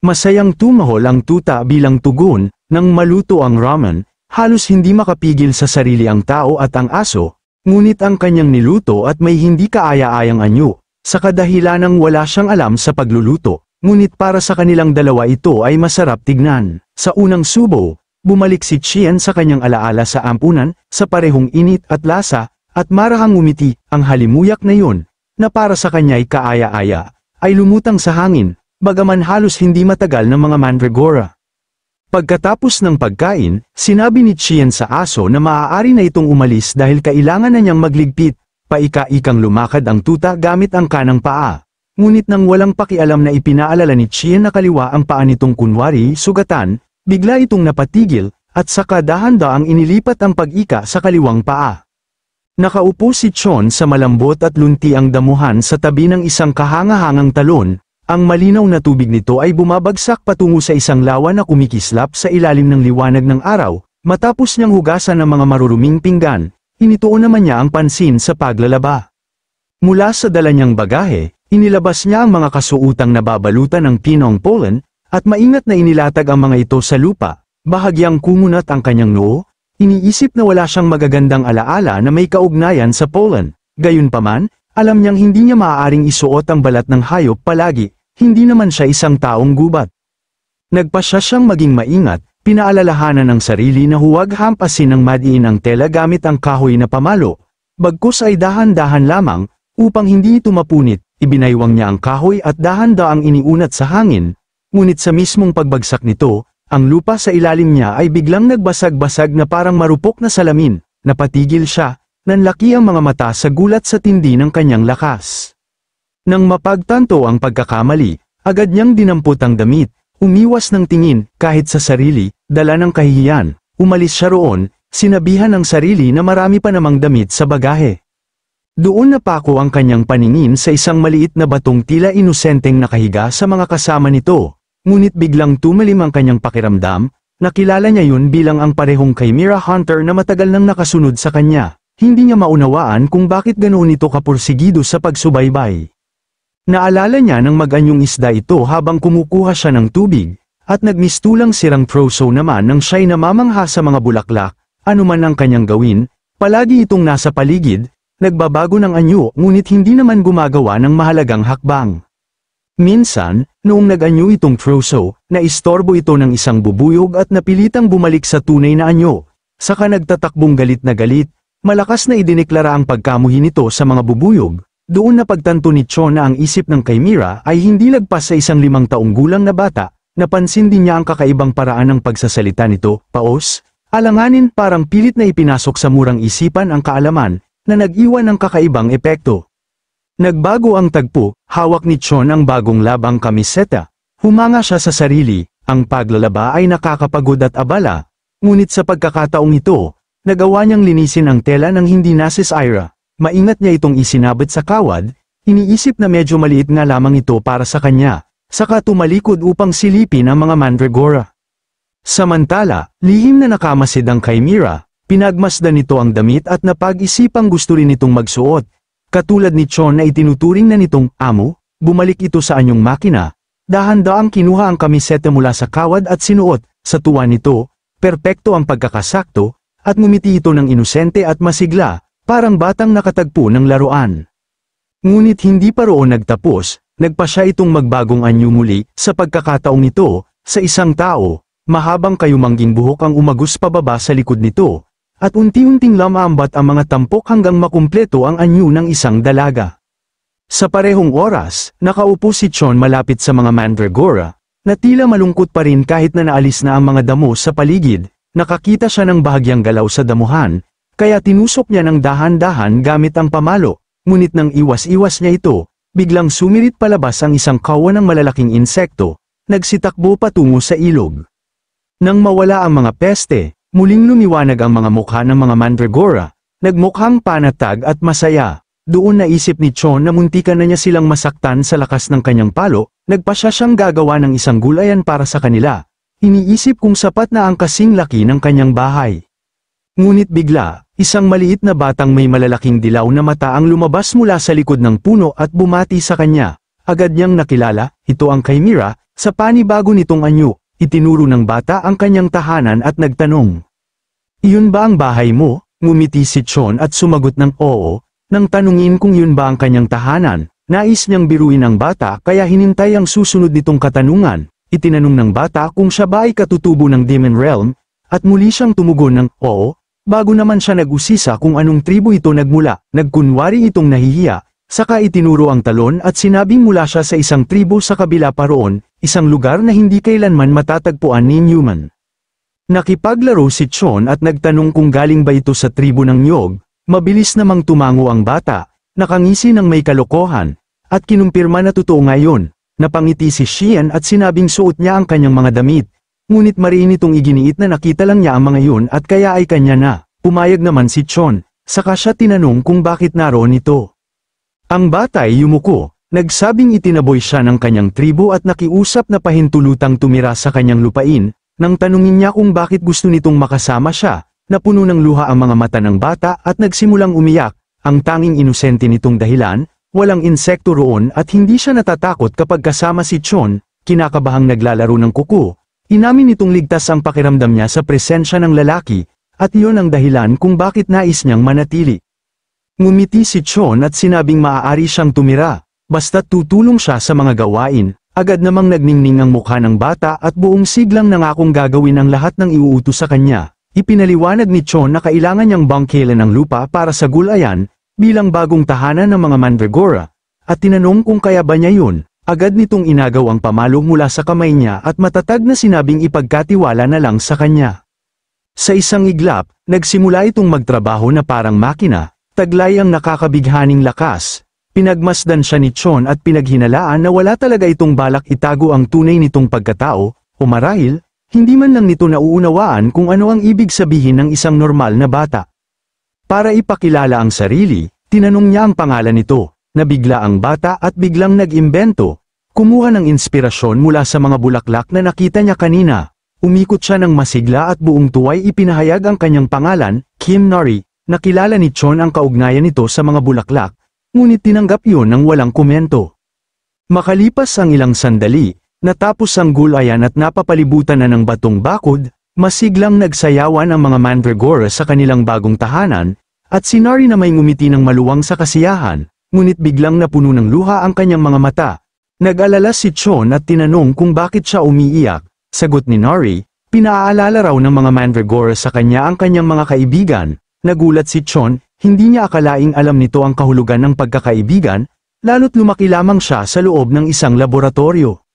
Masayang tumahol ang tuta bilang tugon, nang maluto ang ramen, halos hindi makapigil sa sarili ang tao at ang aso, ngunit ang kanyang niluto at may hindi kaaya-ayang anyo. Sa kadahilanang wala siyang alam sa pagluluto, ngunit para sa kanilang dalawa ito ay masarap tignan. Sa unang subo, bumalik si Qian sa kanyang alaala sa ampunan, sa parehong init at lasa, at marahang umiti, ang halimuyak na yun, na para sa kanya'y kaaya-aya, ay lumutang sa hangin, bagaman halos hindi matagal ng mga mandragora. Pagkatapos ng pagkain, sinabi ni Qian sa aso na maaari na itong umalis dahil kailangan na niyang magligpit. Paika-ikang lumakad ang tuta gamit ang kanang paa. Ngunit nang walang pakialam na ipinaalala ni Qian na kaliwa ang paa nitong kunwari sugatan, bigla itong napatigil, at saka dahan-daang inilipat ang pag-ika sa kaliwang paa. Nakaupo si Chon sa malambot at lunti ang damuhan sa tabi ng isang kahanga-hangang talon, ang malinaw na tubig nito ay bumabagsak patungo sa isang lawa na kumikislap sa ilalim ng liwanag ng araw, matapos niyang hugasan ng mga maruruming pinggan. Inituon naman niya ang pansin sa paglalaba. Mula sa dala niyang bagahe, inilabas niya ang mga kasuutang nababalutan ng pinong pollen, at maingat na inilatag ang mga ito sa lupa, bahagyang kumunat ang kanyang noo, Iniisip na wala siyang magagandang alaala na may kaugnayan sa Poland. Gayunpaman, alam niyang hindi niya maaaring isuot ang balat ng hayop palagi, hindi naman siya isang taong gubat. Nagpasya siyang maging maingat, pinaalalahanan ng sarili na huwag hampasin ng madiin ang tela gamit ang kahoy na pamalo. Bagkus ay dahan-dahan lamang, upang hindi ito mapunit, ibinaywang niya ang kahoy at dahan-daang iniunat sa hangin. Ngunit sa mismong pagbagsak nito, ang lupa sa ilalim niya ay biglang nagbasag-basag na parang marupok na salamin. Napatigil siya, nanlaki ang mga mata sa gulat sa tindi ng kanyang lakas. Nang mapagtanto ang pagkakamali, agad niyang dinampot ang damit, umiwas ng tingin, kahit sa sarili, dala ng kahihiyan, umalis siya roon, sinabihan ng sarili na marami pa namang damit sa bagahe. Doon napako ang kanyang paningin sa isang maliit na batong tila inosenteng nakahiga sa mga kasama nito. Ngunit biglang tumalim ang kanyang pakiramdam, nakilala niya yun bilang ang parehong Chimera Hunter na matagal nang nakasunod sa kanya. Hindi niya maunawaan kung bakit ganoon ito kapursigido sa pagsubaybay. Naalala niya nang mag-anyong isda ito habang kumukuha siya ng tubig, at nagmistulang sirang troso naman nang siya'y namamangha sa mga bulaklak. Anuman ang kanyang gawin, palagi itong nasa paligid, nagbabago ng anyo ngunit hindi naman gumagawa ng mahalagang hakbang. Minsan, noong nag-anyo itong troso, naistorbo ito ng isang bubuyog at napilitang bumalik sa tunay na anyo. Saka nagtatakbong galit na galit, malakas na idineklara ang pagkamuhi nito sa mga bubuyog. Doon napagtanto ni Chon na ang isip ng Chimera ay hindi lagpas sa isang 5 taong gulang na bata. Napansin din niya ang kakaibang paraan ng pagsasalita nito, paos, alanganin parang pilit na ipinasok sa murang isipan ang kaalaman, na nag-iwan ng kakaibang epekto. Nagbago ang tagpo, hawak ni Chon ang bagong labang kamiseta. Humanga siya sa sarili, ang paglalaba ay nakakapagod at abala. Ngunit sa pagkakataong ito, nagawa niyang linisin ang tela ng hindi nasisira. Maingat niya itong isinabit sa kawad, iniisip na medyo maliit nga lamang ito para sa kanya, saka tumalikod upang silipin ang mga mandragora. Samantala, lihim na nakamasid ang Chimera, pinagmasdan nito ang damit at napag-isipang gusto rin itong magsuot. Katulad ni Chon na itinuturing na nitong amo, bumalik ito sa anyong makina, dahan-daang kinuha ang kamiseta mula sa kawad at sinuot. Sa tuwa nito, perpekto ang pagkakasakto, at ngumiti ito ng inosente at masigla, parang batang nakatagpo ng laruan. Ngunit hindi pa roon nagtapos, nagpa siya itong magbagong anyo muli. Sa pagkakataong ito, sa isang tao, mahabang kayumangging buhok ang umagos pababa sa likod nito, at unti-unting lamambat ang mga tampok hanggang makumpleto ang anyo ng isang dalaga. Sa parehong oras, nakaupo si Chon malapit sa mga mandragora, na tila malungkot pa rin kahit na naalis na ang mga damo sa paligid. Nakakita siya ng bahagyang galaw sa damuhan, kaya tinusok niya ng dahan-dahan gamit ang pamalo. Ngunit nang iwas-iwas niya ito, biglang sumirit palabas ang isang kawan ng malalaking insekto, nagsitakbo patungo sa ilog. Nang mawala ang mga peste, muling lumiwanag ang mga mukha ng mga mandragora, nagmukhang panatag at masaya. Doon naisip ni Chon na muntikan na niya silang masaktan sa lakas ng kanyang palo, nagpasya siyang gagawa ng isang gulayan para sa kanila. Iniisip kung sapat na ang kasing laki ng kanyang bahay. Ngunit bigla, isang maliit na batang may malalaking dilaw na mata ang lumabas mula sa likod ng puno at bumati sa kanya. Agad niyang nakilala, ito ang Chimera. Sa panibago nitong anyo, itinuro ng bata ang kanyang tahanan at nagtanong. Iyon ba ang bahay mo? Ngumiti si Chon at sumagot ng oo. Nang tanungin kung yun ba ang kanyang tahanan, nais niyang biruin ang bata kaya hinintay ang susunod nitong katanungan. Itinanong ng bata kung siya ba ay katutubo ng Demon Realm, at muli siyang tumugon ng oo, bago naman siya nag-usisa kung anong tribo ito nagmula. Nagkunwari itong nahihiya, saka itinuro ang talon at sinabing mula siya sa isang tribo sa kabila pa roon, isang lugar na hindi kailanman matatagpuan ni Newman. Nakipaglaro si Chon at nagtanong kung galing ba ito sa tribo ng Nyog. Mabilis namang tumango ang bata, nakangisi ng may kalokohan, at kinumpirma na totoo ngayon. Napangiti si Xian at sinabing suot niya ang kanyang mga damit. Ngunit mariin itong iginiit na nakita lang niya ang mga yun at kaya ay kanya na. Pumayag naman si Chon, saka siya tinanong kung bakit naroon ito. Ang bata ay yumuko, nagsabing itinaboy siya ng kanyang tribo at nakiusap na pahintulutang tumira sa kanyang lupain. Nang tanungin niya kung bakit gusto nitong makasama siya, napuno ng luha ang mga mata ng bata at nagsimulang umiyak. Ang tanging inosente nitong dahilan, walang insekto roon at hindi siya natatakot kapag kasama si Chon. Kinakabahang naglalaro ng kuko. Inamin nitong ligtas ang pakiramdam niya sa presensya ng lalaki, at iyon ang dahilan kung bakit nais niyang manatili. Ngumiti si Chon at sinabing maaari siyang tumira, basta tutulong siya sa mga gawain. Agad namang nagningning ang mukha ng bata at buong siglang nangakong gagawin ang lahat ng iuutos sa kanya. Ipinaliwanag ni Chon na kailangan niyang bangkelan ng lupa para sa gulayan, bilang bagong tahanan ng mga mandragora, at tinanong kung kaya ba niya yun. Agad nitong inagaw ang pamalo mula sa kamay niya at matatag na sinabing ipagkatiwala na lang sa kanya. Sa isang iglap, nagsimula itong magtrabaho na parang makina, taglay ang nakakabighaning lakas. Pinagmasdan siya ni Chon at pinaghinalaan na wala talaga itong balak itago ang tunay nitong pagkatao, o marahil, hindi man lang nito nauunawaan kung ano ang ibig sabihin ng isang normal na bata. Para ipakilala ang sarili, tinanong niya ang pangalan nito, nabigla ang bata at biglang nag-imbento. Kumuha ng inspirasyon mula sa mga bulaklak na nakita niya kanina. Umikot siya ng masigla at buong tuway ipinahayag ang kanyang pangalan, Kim Nori. Nakilala ni Chon ang kaugnayan nito sa mga bulaklak, ngunit tinanggap yun ng walang komento. Makalipas ang ilang sandali, natapos ang gulayan at napapalibutan na ng batong bakod, masiglang nagsayawan ang mga mandragora sa kanilang bagong tahanan, at si Nori na may ngumiti ng maluwang sa kasiyahan, ngunit biglang napuno ng luha ang kanyang mga mata. Nag-alala si Chon at tinanong kung bakit siya umiiyak. Sagot ni Nori, pinaalala raw ng mga mandragora sa kanya ang kanyang mga kaibigan. Nagulat si Chon, hindi niya akalaing alam nito ang kahulugan ng pagkakaibigan, lalo't lumaki lamang siya sa loob ng isang laboratorio.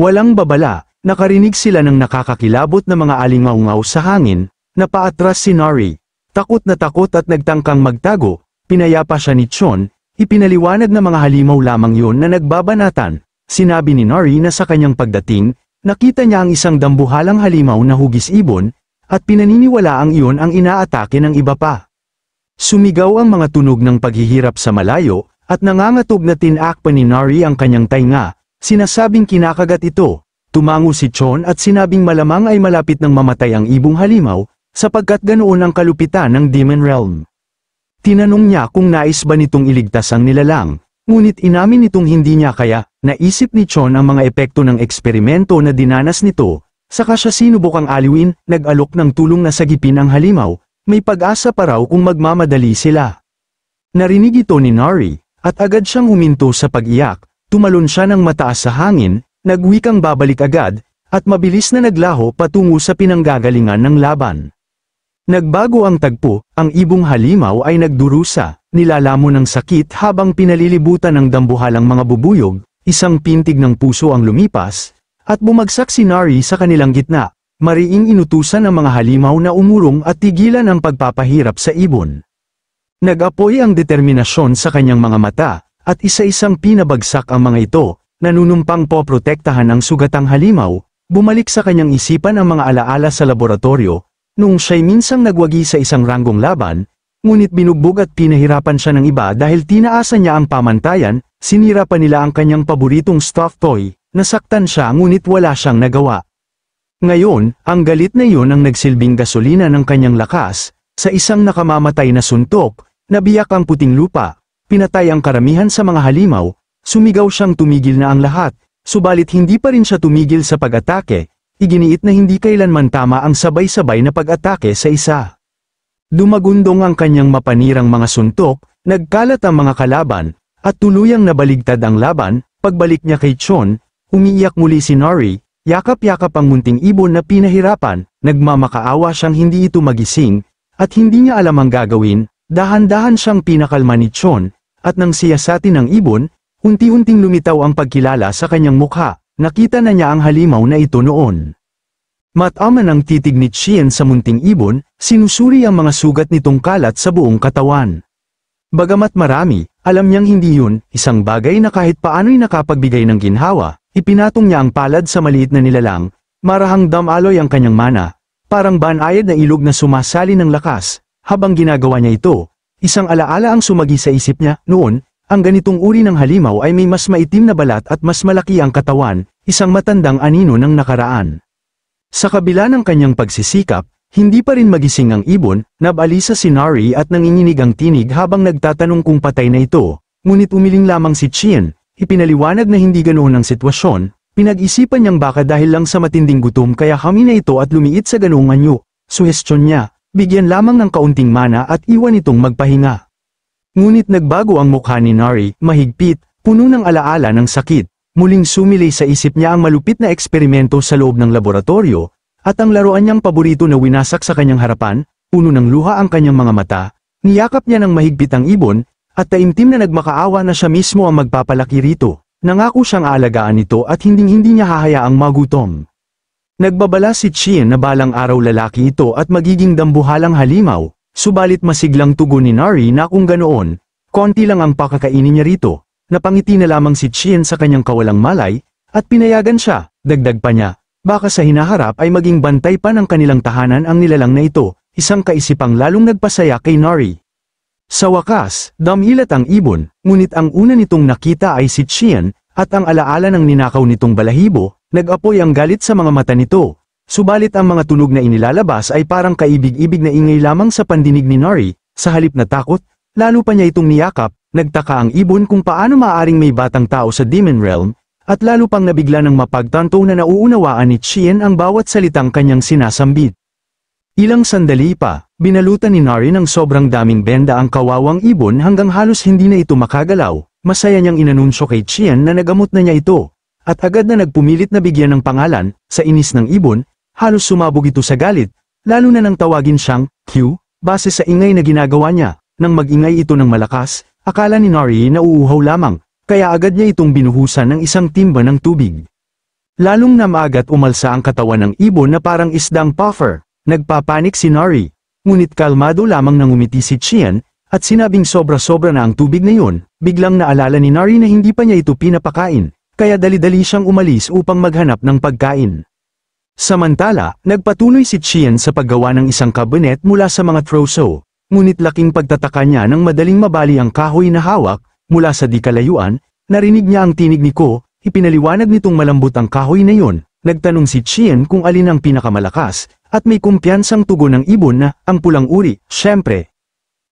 Walang babala, nakarinig sila ng nakakakilabot na mga alingaw-ngaw sa hangin, napaatras si Nori. Takot na takot at nagtangkang magtago, pinayapa siya ni Chon, ipinaliwanag na mga halimaw lamang yun na nagbabanatan. Sinabi ni Nori na sa kanyang pagdating, nakita niya ang isang dambuhalang halimaw na hugis ibon, at pinaniniwala ang iyon ang inaatake ng iba pa. Sumigaw ang mga tunog ng paghihirap sa malayo, at nangangatog na tinakpan ni Nori ang kanyang tainga, sinasabing kinakagat ito. Tumango si Chon at sinabing malamang ay malapit nang mamatay ang ibong halimaw, sapagkat ganoon ang kalupitan ng Demon Realm. Tinanong niya kung nais ba nitong iligtas ang nilalang, ngunit inamin nitong hindi niya kaya. Naisip ni Chon ang mga epekto ng eksperimento na dinanas nito, saka siya sinubukang aliwin, nag-alok ng tulong na sagipin ang halimaw, may pag-asa pa raw kung magmamadali sila. Narinig ito ni Nori, at agad siyang huminto sa pag-iyak, tumalon siya ng mataas sa hangin, nagwikang babalik agad, at mabilis na naglaho patungo sa pinanggagalingan ng laban. Nagbago ang tagpo, ang ibong halimaw ay nagdurusa, nilalamon ng sakit habang pinalilibutan ng dambuhalang mga bubuyog, isang pintig ng puso ang lumipas, at bumagsak si Nori sa kanilang gitna. Mariing inutusan ang mga halimaw na umurong at tigilan ang pagpapahirap sa ibon. Nag-apoy ang determinasyon sa kanyang mga mata, at isa-isang pinabagsak ang mga ito, nanunumpang poprotektahan ang sugatang halimaw. Bumalik sa kanyang isipan ang mga alaala sa laboratorio, noong siya'y minsang nagwagi sa isang ranggong laban, ngunit binugbog at pinahirapan siya ng iba dahil tinaasan niya ang pamantayan, sinira pa nila ang kanyang paboritong stuffed toy, nasaktan siya ngunit wala siyang nagawa. Ngayon, ang galit na iyon ang nagsilbing gasolina ng kanyang lakas, sa isang nakamamatay na suntok, nabiyak ang puting lupa, pinatay ang karamihan sa mga halimaw, sumigaw siyang tumigil na ang lahat, subalit hindi pa rin siya tumigil sa pag-atake, iginiit na hindi kailanman tama ang sabay-sabay na pag-atake sa isa. Dumagundong ang kanyang mapanirang mga suntok, nagkalat ang mga kalaban, at tuluyang nabaligtad ang laban. Pagbalik niya kay Chon, umiiyak muli si Nori, yakap-yakap ang munting ibon na pinahirapan, nagmamakaawa siyang hindi ito magising, at hindi niya alam ang gagawin. Dahan-dahan siyang pinakalma ni Chon, at nang siyasatin ng ibon, unti-unting lumitaw ang pagkilala sa kanyang mukha. Nakita na niya ang halimaw na ito noon. Mataman ang titig ni Chien sa munting ibon, sinusuri ang mga sugat nitong kalat sa buong katawan. Bagamat marami, alam niyang hindi yun, isang bagay na kahit paano'y nakapagbigay ng ginhawa. Ipinatong niya ang palad sa maliit na nilalang, marahang damaloy ang kanyang mana, parang banayad na ilog na sumasali ng lakas. Habang ginagawa niya ito, isang alaala ang sumagi sa isip niya. Noon, ang ganitong uri ng halimaw ay may mas maitim na balat at mas malaki ang katawan, isang matandang anino ng nakaraan. Sa kabila ng kanyang pagsisikap, hindi pa rin magising ang ibon, nabalisa si Nori at nanginginig ang tinig habang nagtatanong kung patay na ito, ngunit umiling lamang si Chien. Ipinaliwanag na hindi ganoon ang sitwasyon, pinag-isipan niyang baka dahil lang sa matinding gutom kaya hami na ito at lumiit sa ganoong anyo. Suhestyon niya, bigyan lamang ng kaunting mana at iwan itong magpahinga. Ngunit nagbago ang mukha ni Nari, mahigpit, puno ng alaala ng sakit. Muling sumilay sa isip niya ang malupit na eksperimento sa loob ng laboratorio, at ang laruan niyang paborito na winasak sa kanyang harapan, puno ng luha ang kanyang mga mata, niyakap niya ng mahigpit ang ibon, at taimtim na nagmakaawa na siya mismo ang magpapalaki rito. Nangako siyang aalagaan ito at hinding-hindi niya hahayaang magutom. Nagbabala si Chien na balang araw lalaki ito at magiging dambuhalang halimaw, subalit masiglang tugon ni Nari na kung ganoon, konti lang ang pakakainin niya rito. Napangiti na lamang si Chien sa kanyang kawalang malay, at pinayagan siya. Dagdag pa niya, baka sa hinaharap ay maging bantay pa ng kanilang tahanan ang nilalang na ito, isang kaisipang lalong nagpasaya kay Nari. Sa wakas, damilat ang ibon, ngunit ang una nitong nakita ay si Chien, at ang alaala ng ninakaw nitong balahibo, nag-apoy ang galit sa mga mata nito. Subalit ang mga tunog na inilalabas ay parang kaibig-ibig na ingay lamang sa pandinig ni Nari, sa halip na takot, lalo pa niya itong niyakap. Nagtaka ang ibon kung paano maaaring may batang tao sa Demon Realm, at lalo pang nabigla ng mapagtanto na nauunawaan ni Chien ang bawat salitang kanyang sinasambit. Ilang sandali pa, binalutan ni Nari ng sobrang daming benda ang kawawang ibon hanggang halos hindi na ito makagalaw. Masaya niyang inanunsyo kay Chien na nagamot na niya ito, at agad na nagpumilit na bigyan ng pangalan. Sa inis ng ibon, halos sumabog ito sa galit, lalo na nang tawagin siyang Q, base sa ingay na ginagawa niya. Nang magingay ito ng malakas, akala ni Nari na uuhaw lamang, kaya agad niya itong binuhusan ng isang timba ng tubig. Lalong na maagat umalsa ang katawan ng ibon na parang isdang puffer. Nagpapanik si Nari, ngunit kalmado lamang nang umiti si Chien, at sinabing sobra-sobra na ang tubig na yun. Biglang naalala ni Nari na hindi pa niya ito pinapakain, kaya dali-dali siyang umalis upang maghanap ng pagkain. Samantala, nagpatuloy si Chien sa paggawa ng isang kabinet mula sa mga troso. Ngunit laking pagtataka niya nang madaling mabali ang kahoy na hawak, mula sa di kalayuan, narinig niya ang tinig ni Ko, ipinaliwanag nitong malambot ang kahoy na yun. Nagtanong si Chien kung alin ang pinakamalakas, at may kumpiyansang tugon ng ibon na, ang pulang uri, syempre.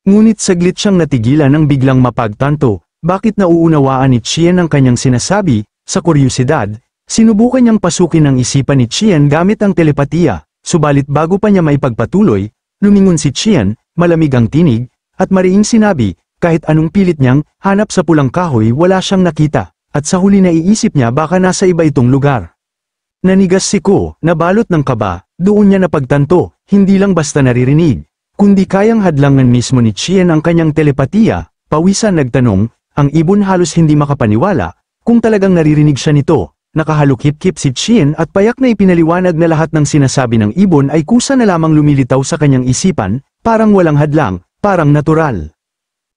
Ngunit saglit siyang natigilan nang biglang mapagtanto, bakit nauunawaan ni Chien ang kanyang sinasabi. Sa kuryosidad, sinubukan niyang pasukin ang isipan ni Chien gamit ang telepatiya, subalit bago pa niya maipagpatuloy, lumingon si Chien, malamig ang tinig, at mariing sinabi, kahit anong pilit niyang hanap sa pulang kahoy wala siyang nakita, at sa huli naiisip niya baka nasa iba itong lugar. Nanigas si Ko, nabalot ng kaba, doon niya napagtanto, hindi lang basta naririnig, kundi kayang hadlangan mismo ni Chien ang kanyang telepatiya. Pawisan nagtanong, ang ibon halos hindi makapaniwala, kung talagang naririnig siya nito. Nakahalukip-kip si Chien at payak na ipinaliwanag na lahat ng sinasabi ng ibon ay kusa na lamang lumilitaw sa kanyang isipan, parang walang hadlang, parang natural.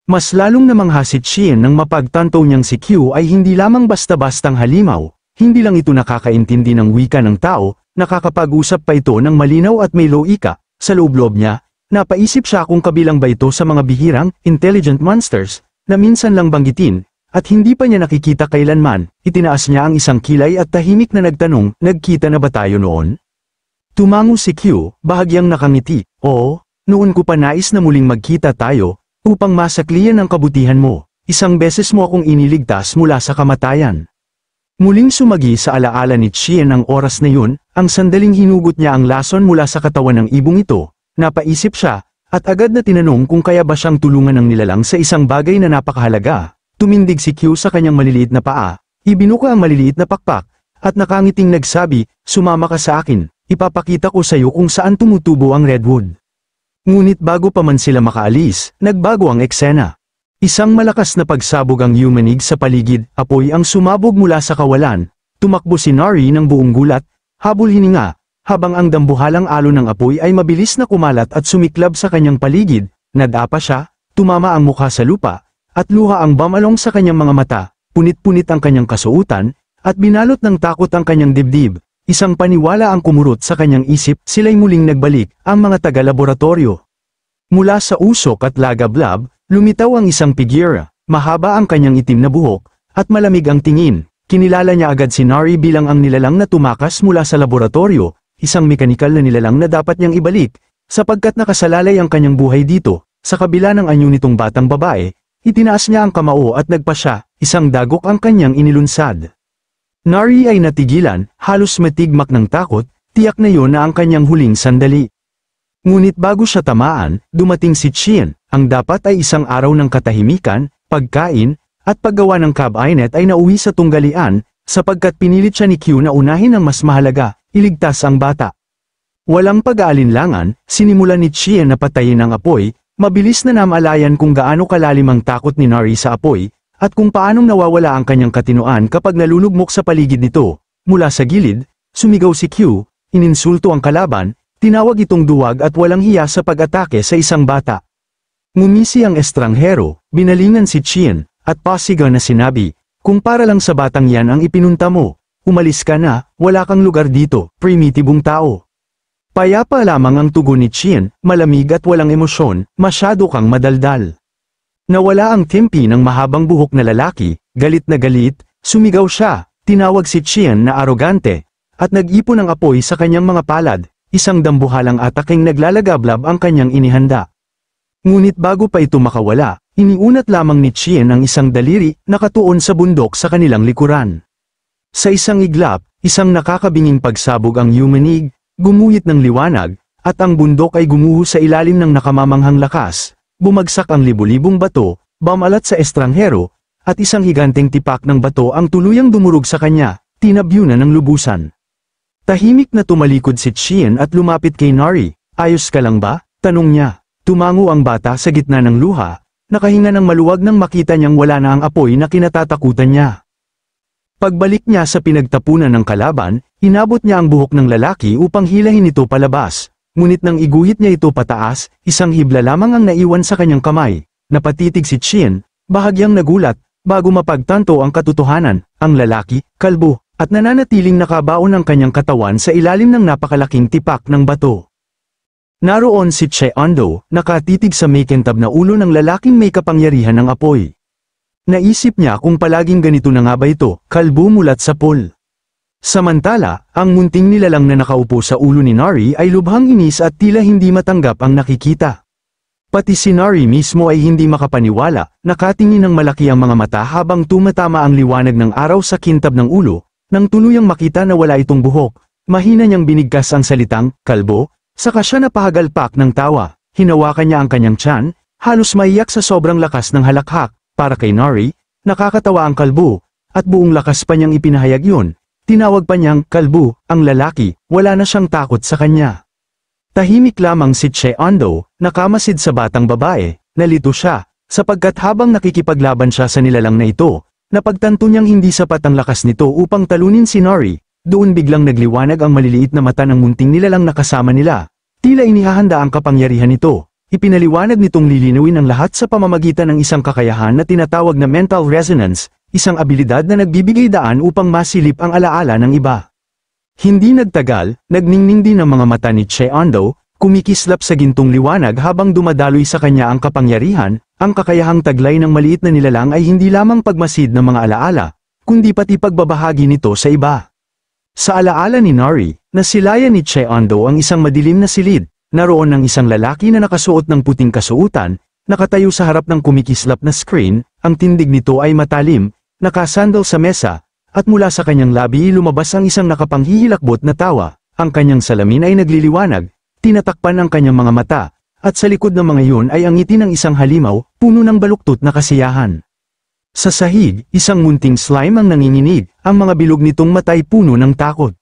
Mas lalong namangha si Chien nang mapagtanto niyang si Q ay hindi lamang basta-bastang halimaw, hindi lang ito nakakaintindi ng wika ng tao, nakakapag-usap pa ito ng malinaw at may loika. Sa loob-loob niya, napaisip siya kung kabilang ba ito sa mga bihirang, intelligent monsters, na minsan lang banggitin, at hindi pa niya nakikita kailanman. Itinaas niya ang isang kilay at tahimik na nagtanong, nagkita na ba tayo noon? Tumango si Q, bahagyang nakangiti, oo, noon ko pa nais na muling magkita tayo, upang masakliyan ang kabutihan mo. Isang beses mo akong iniligtas mula sa kamatayan. Muling sumagi sa alaala ni Chien ang oras na yun, ang sandaling hinugot niya ang lason mula sa katawan ng ibong ito. Napaisip siya, at agad na tinanong kung kaya ba siyang tulungan ng nilalang sa isang bagay na napakahalaga. Tumindig si Q sa kanyang maliliit na paa, ibinuka ang maliliit na pakpak, at nakangiting nagsabi, sumama ka sa akin, ipapakita ko sa iyo kung saan tumutubo ang redwood. Ngunit bago pa man sila makaalis, nagbago ang eksena. Isang malakas na pagsabog ang yumanig sa paligid, apoy ang sumabog mula sa kawalan. Tumakbo si Nari ng buong gulat, habol hininga, habang ang dambuhalang alon ng apoy ay mabilis na kumalat at sumiklab sa kanyang paligid. Nadapa siya, tumama ang mukha sa lupa, at luha ang bamalong sa kanyang mga mata, punit-punit ang kanyang kasuotan, at binalot ng takot ang kanyang dibdib. Isang paniwala ang kumurot sa kanyang isip, sila'y muling nagbalik, ang mga taga-laboratorio. Mula sa usok at lagablab, lumitaw ang isang figura, mahaba ang kanyang itim na buhok, at malamig ang tingin. Kinilala niya agad si Nari bilang ang nilalang na tumakas mula sa laboratorio, isang mekanikal na nilalang na dapat niyang ibalik, sapagkat nakasalalay ang kanyang buhay dito. Sa kabila ng anyo nitong batang babae, itinaas niya ang kamao at nagpasya, isang dagok ang kanyang inilunsad. Nari ay natigilan, halos matigmak ng takot, tiyak na yon na ang kanyang huling sandali. Ngunit bago siya tamaan, dumating si Chien, ang dapat ay isang araw ng katahimikan, pagkain, at paggawa ng cabinet ay nauwi sa tunggalian, sapagkat pinilit siya ni Q na unahin ang mas mahalaga, iligtas ang bata. Walang pag-aalinlangan, sinimulan ni Chien na patayin ang apoy, mabilis na namalayan kung gaano kalalim ang takot ni Nari sa apoy, at kung paanong nawawala ang kanyang katinoan kapag nalulugmok sa paligid nito. Mula sa gilid, sumigaw si Q, ininsulto ang kalaban, tinawag itong duwag at walang hiya sa pag-atake sa isang bata. Ngumisi ang estranghero, binalingan si Chien, at pasigaw na sinabi, kung para lang sa batang yan ang ipinunta mo, umalis ka na, wala kang lugar dito, primitibong tao. Payapa lamang ang tugon ni Chien, malamig at walang emosyon, masyado kang madaldal. Nawala ang timpi ng mahabang buhok na lalaki, galit na galit, sumigaw siya, tinawag si Chien na arogante, at nag-ipon ng apoy sa kanyang mga palad, isang dambuhalang ataking naglalagablab ang kanyang inihanda. Ngunit bago pa ito makawala, iniunat lamang ni Chien ang isang daliri, nakatuon sa bundok sa kanilang likuran. Sa isang iglap, isang nakakabinging pagsabog ang yumanig, gumuhit ng liwanag, at ang bundok ay gumuho sa ilalim ng nakamamanghang lakas, bumagsak ang libu-libong bato, bamalat sa estranghero, at isang higanteng tipak ng bato ang tuluyang dumurog sa kanya, tinabyunan ng lubusan. Tahimik na tumalikod si Chien at lumapit kay Nari, ayos ka lang ba? Tanong niya. Tumango ang bata sa gitna ng luha, nakahinga ng maluwag nang makita niyang wala na ang apoy na kinatatakutan niya. Pagbalik niya sa pinagtapunan ng kalaban, inabot niya ang buhok ng lalaki upang hilahin ito palabas, ngunit nang iguhit niya ito pataas, isang hibla lamang ang naiwan sa kanyang kamay. Napatitig si Chien, bahagyang nagulat, bago mapagtanto ang katotohanan, ang lalaki, kalbo, at nananatiling nakabaon ang kanyang katawan sa ilalim ng napakalaking tipak ng bato. Naroon si Che Ando, nakatitig sa makintab na ulo ng lalaking may kapangyarihan ng apoy. Naisip niya kung palaging ganito na nga ba ito, kalbo mulat sa pool. Samantala, ang munting nilalang na nakaupo sa ulo ni Nari ay lubhang inis at tila hindi matanggap ang nakikita. Pati si Nari mismo ay hindi makapaniwala, nakatingin ng malaki ang mga mata habang tumatama ang liwanag ng araw sa kintab ng ulo. Nang tuluyang makita na wala itong buhok, mahina niyang binigkas ang salitang, kalbo, saka siya napahagalpak ng tawa, hinawakan niya ang kanyang tiyan, halos maiyak sa sobrang lakas ng halakhak, para kay Nari, nakakatawa ang kalbo, at buong lakas pa niyang ipinahayag yun, tinawag pa niyang, kalbo, ang lalaki, wala na siyang takot sa kanya. Tahimik lamang si Che Ando, nakamasid sa batang babae, nalito siya, sapagkat habang nakikipaglaban siya sa nilalang na ito, napagtanto niyang hindi sapat ang lakas nito upang talunin si Nari, doon biglang nagliwanag ang maliliit na mata ng munting nilalang na kasama nila. Tila inihahanda ang kapangyarihan nito, ipinaliwanag nitong lilinawin ang lahat sa pamamagitan ng isang kakayahan na tinatawag na mental resonance, isang abilidad na nagbibigay daan upang masilip ang alaala ng iba. Hindi nagtagal, nagningning din ang mga mata ni Che Ando, kumikislap sa gintong liwanag habang dumadaloy sa kanya ang kapangyarihan. Ang kakayahang taglay ng maliit na nilalang ay hindi lamang pagmasid ng mga alaala, kundi pati pagbabahagi nito sa iba. Sa alaala ni Nari, nasilayan ni Che Ando ang isang madilim na silid, naroon ang isang lalaki na nakasuot ng puting kasuotan, nakatayo sa harap ng kumikislap na screen, ang tindig nito ay matalim, nakasandal sa mesa, at mula sa kanyang labi lumabas ang isang nakapanghihilakbot na tawa, ang kanyang salamin ay nagliliwanag, tinatakpan ang kanyang mga mata, at sa likod ng mga yun ay ang ngiti ng isang halimaw, puno ng baluktot na kasiyahan. Sa sahig, isang munting slime ang nanginginig, ang mga bilog nitong matay puno ng takot.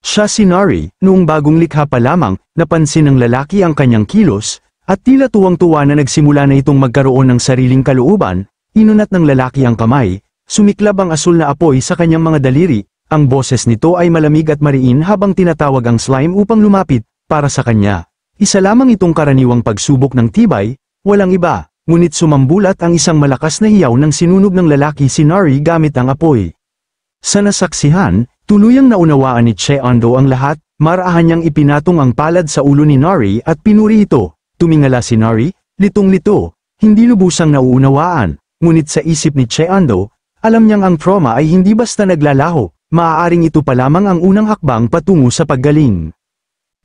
Siya si Nari, noong bagong likha pa lamang, napansin ng lalaki ang kanyang kilos, at tila tuwang-tuwa na nagsimula na itong magkaroon ng sariling kalooban, inunat ng lalaki ang kamay, sumiklab ang asul na apoy sa kanyang mga daliri, ang boses nito ay malamig at mariin habang tinatawag ang slime upang lumapit, para sa kanya. Isa lamang itong karaniwang pagsubok ng tibay, walang iba, ngunit sumambulat ang isang malakas na hiyaw ng sinunog ng lalaki si Nari gamit ang apoy. Sa nasaksihan, tuluyang naunawaan ni Che Ando ang lahat, marahan niyang ipinatong ang palad sa ulo ni Nari at pinuri ito. Tumingala si Nari, litong-lito, hindi lubusang nauunawaan, ngunit sa isip ni Che Ando, alam niyang ang trauma ay hindi basta naglalaho, maaaring ito pa lamang ang unang hakbang patungo sa paggaling.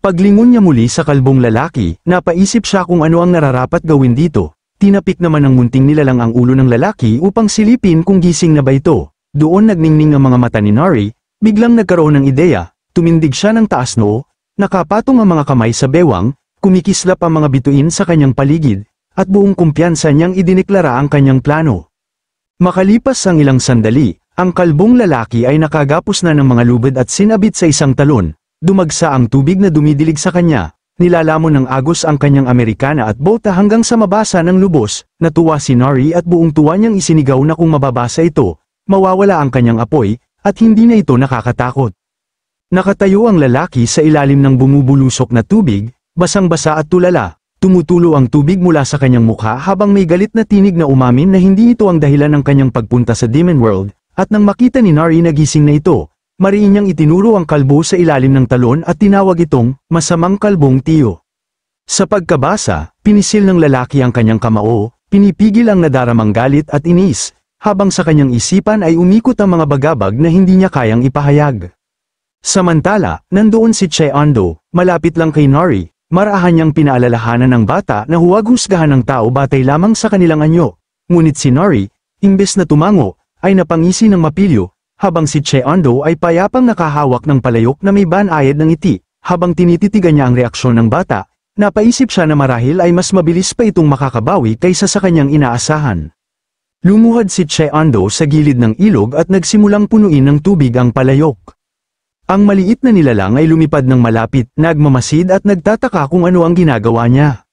Paglingon niya muli sa kalbong lalaki, napaisip siya kung ano ang nararapat gawin dito. Tinapik naman ng munting nilalang ang ulo ng lalaki upang silipin kung gising na ba ito. Doon nagningning ang mga mata ni Nari, biglang nagkaroon ng ideya, tumindig siya ng taas noo, nakapatong ang mga kamay sa bewang, kumikislap ang mga bituin sa kanyang paligid, at buong kumpiyansa niyang idineklara ang kanyang plano. Makalipas ang ilang sandali, ang kalbong lalaki ay nakagapos na ng mga lubid at sinabit sa isang talon, dumagsa ang tubig na dumidilig sa kanya, nilalamon ng agos ang kanyang Amerikana at bota hanggang sa mabasa ng lubos, natuwa si Nari at buong tuwa niyang isinigaw na kung mababasa ito, mawawala ang kanyang apoy, at hindi na ito nakakatakot. Nakatayo ang lalaki sa ilalim ng bumubulusok na tubig, basang-basa at tulala, tumutulo ang tubig mula sa kanyang mukha habang may galit na tinig na umamin na hindi ito ang dahilan ng kanyang pagpunta sa Demon World, at nang makita ni Nari na gising na ito, mariin niyang itinuro ang kalbo sa ilalim ng talon at tinawag itong, masamang kalbong tiyo. Sa pagkabasa, pinisil ng lalaki ang kanyang kamao, pinipigil ang nadaramang galit at inis, habang sa kanyang isipan ay umikot ang mga bagabag na hindi niya kayang ipahayag. Samantala, nandoon si Che Ando, malapit lang kay Nari, marahan niyang pinaalalahanan ng bata na huwag husgahan ng tao batay lamang sa kanilang anyo. Ngunit si Nari, imbes na tumango, ay napangisi ng mapilyo, habang si Che Ando ay payapang nakahawak ng palayok na may banayad ng ngiti. Habang tinititigan niya ang reaksyon ng bata, napaisip siya na marahil ay mas mabilis pa itong makakabawi kaysa sa kanyang inaasahan. Lumuhad si Che Ando sa gilid ng ilog at nagsimulang punuin ng tubig ang palayok. Ang maliit na nilalang ay lumipad ng malapit, nagmamasid at nagtataka kung ano ang ginagawa niya.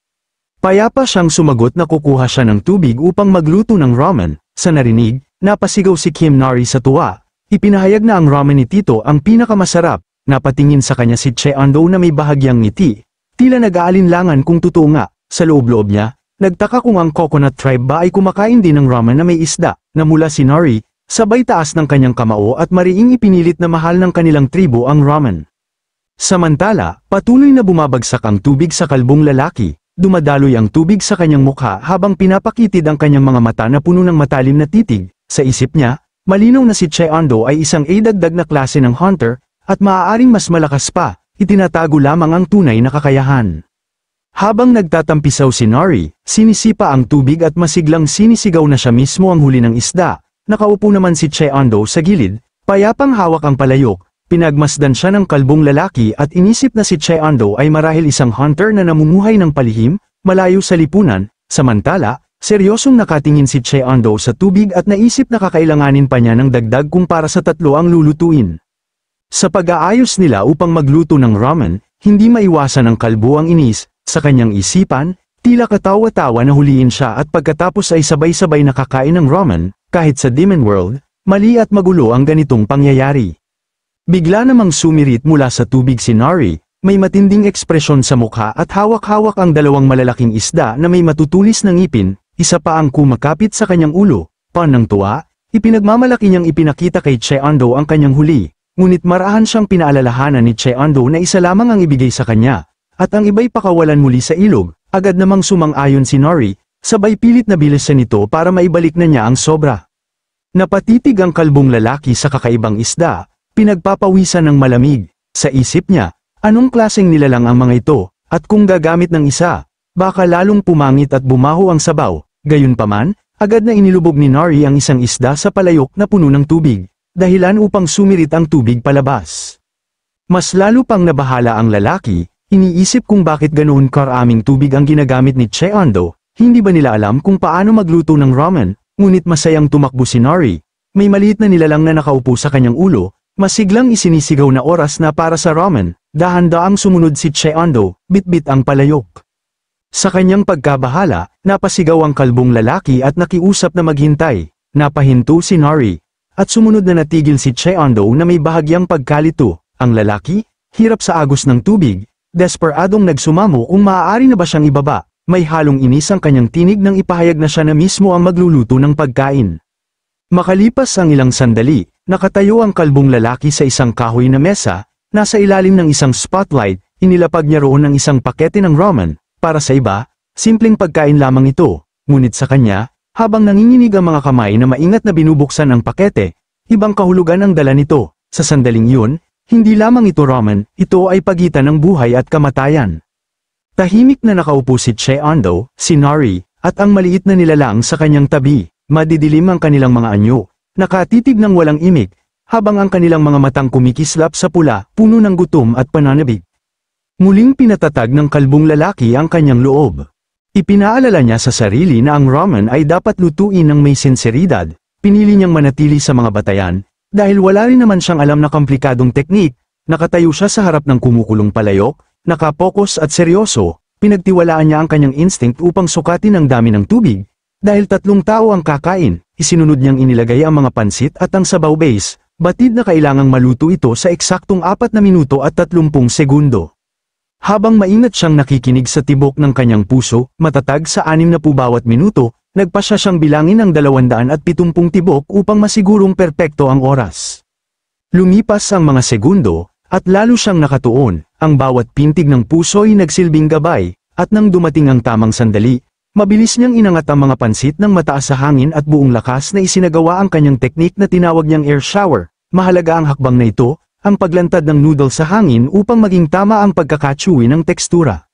Payapa siyang sumagot na kukuha siya ng tubig upang magluto ng ramen. Sa narinig, napasigaw si Kim Nari sa tuwa. Ipinahayag na ang ramen ni Tito ang pinakamasarap. Napatingin sa kanya si Che Ando na may bahagyang ngiti. Tila nag-aalinlangan kung totoo nga. Sa loob-loob niya, nagtaka kung ang coconut tribe ba ay kumakain din ng ramen na may isda. Namula si Nari, sabay taas ng kanyang kamao at mariing ipinilit na mahal ng kanilang tribo ang ramen. Samantala, patuloy na bumabagsak ang tubig sa kalbong lalaki, dumadaloy ang tubig sa kanyang mukha habang pinapakitid ang kanyang mga mata na puno ng matalim na titig. Sa isip niya, malinaw na si Che Ando ay isang dagdag na klase ng hunter, at maaaring mas malakas pa, itinatago lamang ang tunay na kakayahan. Habang nagtatampisaw si Nari, sinisipa ang tubig at masiglang sinisigaw na siya mismo ang huli ng isda. Nakaupo naman si Che Ando sa gilid, payapang hawak ang palayok, pinagmasdan siya ng kalbong lalaki at inisip na si Che Ando ay marahil isang hunter na namumuhay ng palihim, malayo sa lipunan. Samantala, seryosong nakatingin si Che Ando sa tubig at naisip na kakailanganin pa niya ng dagdag kung para sa tatlo ang lulutuin. Sa pag-aayos nila upang magluto ng ramen, hindi maiwasan ng kalbo ang inis, sa kanyang isipan, tila katawa-tawa na huliin siya at pagkatapos ay sabay-sabay nakakain ng ramen. Kahit sa Demon World, mali at magulo ang ganitong pangyayari. Bigla namang sumirit mula sa tubig si Nari, may matinding ekspresyon sa mukha at hawak-hawak ang dalawang malalaking isda na may matutulis na ngipin, isa pa ang kumakapit sa kanyang ulo. Panang tuwa, ipinagmamalaki niyang ipinakita kay Che Ando ang kanyang huli, ngunit marahan siyang pinaalalahanan ni Che Ando na isa lamang ang ibigay sa kanya, at ang iba'y pakawalan muli sa ilog. Agad namang sumang-ayon si Nari, sabay pilit na bilisan nito para maibalik na niya ang sobra. Napatitig ang kalbong lalaki sa kakaibang isda, pinagpapawisan ng malamig. Sa isip niya, anong klaseng nilalang ang mga ito, at kung gagamit ng isa, baka lalong pumangit at bumaho ang sabaw. Gayunpaman, agad na inilubog ni Nari ang isang isda sa palayok na puno ng tubig, dahilan upang sumirit ang tubig palabas. Mas lalo pang nabahala ang lalaki, iniisip kung bakit ganoon karaming tubig ang ginagamit ni Che Ando. Hindi ba nila alam kung paano magluto ng ramen? Ngunit masayang tumakbo si Nari. May maliit na nilalang na nakaupo sa kanyang ulo, masiglang isinisigaw na oras na para sa ramen. Dahan-daang sumunod si Che Ando, bit-bit ang palayok. Sa kanyang pagkabahala, napasigaw ang kalbong lalaki at nakiusap na maghintay. Napahinto si Nari, at sumunod na natigil si Che Ando na may bahagyang pagkalito. Ang lalaki, hirap sa agos ng tubig, desperadong nagsumamo kung maaari na ba siyang ibaba. May halong inis ang kanyang tinig nang ipahayag na siya na mismo ang magluluto ng pagkain. Makalipas ang ilang sandali, nakatayo ang kalbong lalaki sa isang kahoy na mesa, nasa ilalim ng isang spotlight, inilapag niya roon ang isang pakete ng ramen. Para sa iba, simpleng pagkain lamang ito, ngunit sa kanya, habang nanginginig ang mga kamay na maingat na binubuksan ang pakete, ibang kahulugan ang dala nito. Sa sandaling yun, hindi lamang ito ramen, ito ay pagitan ng buhay at kamatayan. Tahimik na nakaupo si Che Ando, si Nari, at ang maliit na nilalang sa kanyang tabi. Madidilim ang kanilang mga anyo, nakatitig ng walang imik, habang ang kanilang mga matang kumikislap sa pula, puno ng gutom at pananabig. Muling pinatatag ng kalbong lalaki ang kanyang loob. Ipinaalala niya sa sarili na ang ramen ay dapat lutuin ng may sinseridad. Pinili niyang manatili sa mga batayan, dahil wala rin naman siyang alam na komplikadong teknik. Nakatayo siya sa harap ng kumukulong palayok, nakapokus at seryoso. Pinagtiwalaan niya ang kanyang instinct upang sukatin ang dami ng tubig. Dahil 3 tao ang kakain, isinunod niyang inilagay ang mga pansit at ang sabaw base. Batid na kailangang maluto ito sa eksaktong 4 minuto at 30 segundo. Habang maingat siyang nakikinig sa tibok ng kanyang puso, matatag sa 60 bawat minuto, nagpasya siyang bilangin ang 270 tibok upang masigurong perpekto ang oras. Lumipas ang mga segundo, at lalo siyang nakatuon, ang bawat pintig ng puso ay nagsilbing gabay, at nang dumating ang tamang sandali, mabilis niyang inangat ang mga pansit ng mataas sa hangin at buong lakas na isinagawa ang kanyang teknik na tinawag niyang air shower. Mahalaga ang hakbang na ito, ang paglantad ng noodle sa hangin upang maging tama ang pagkakachewy ng tekstura.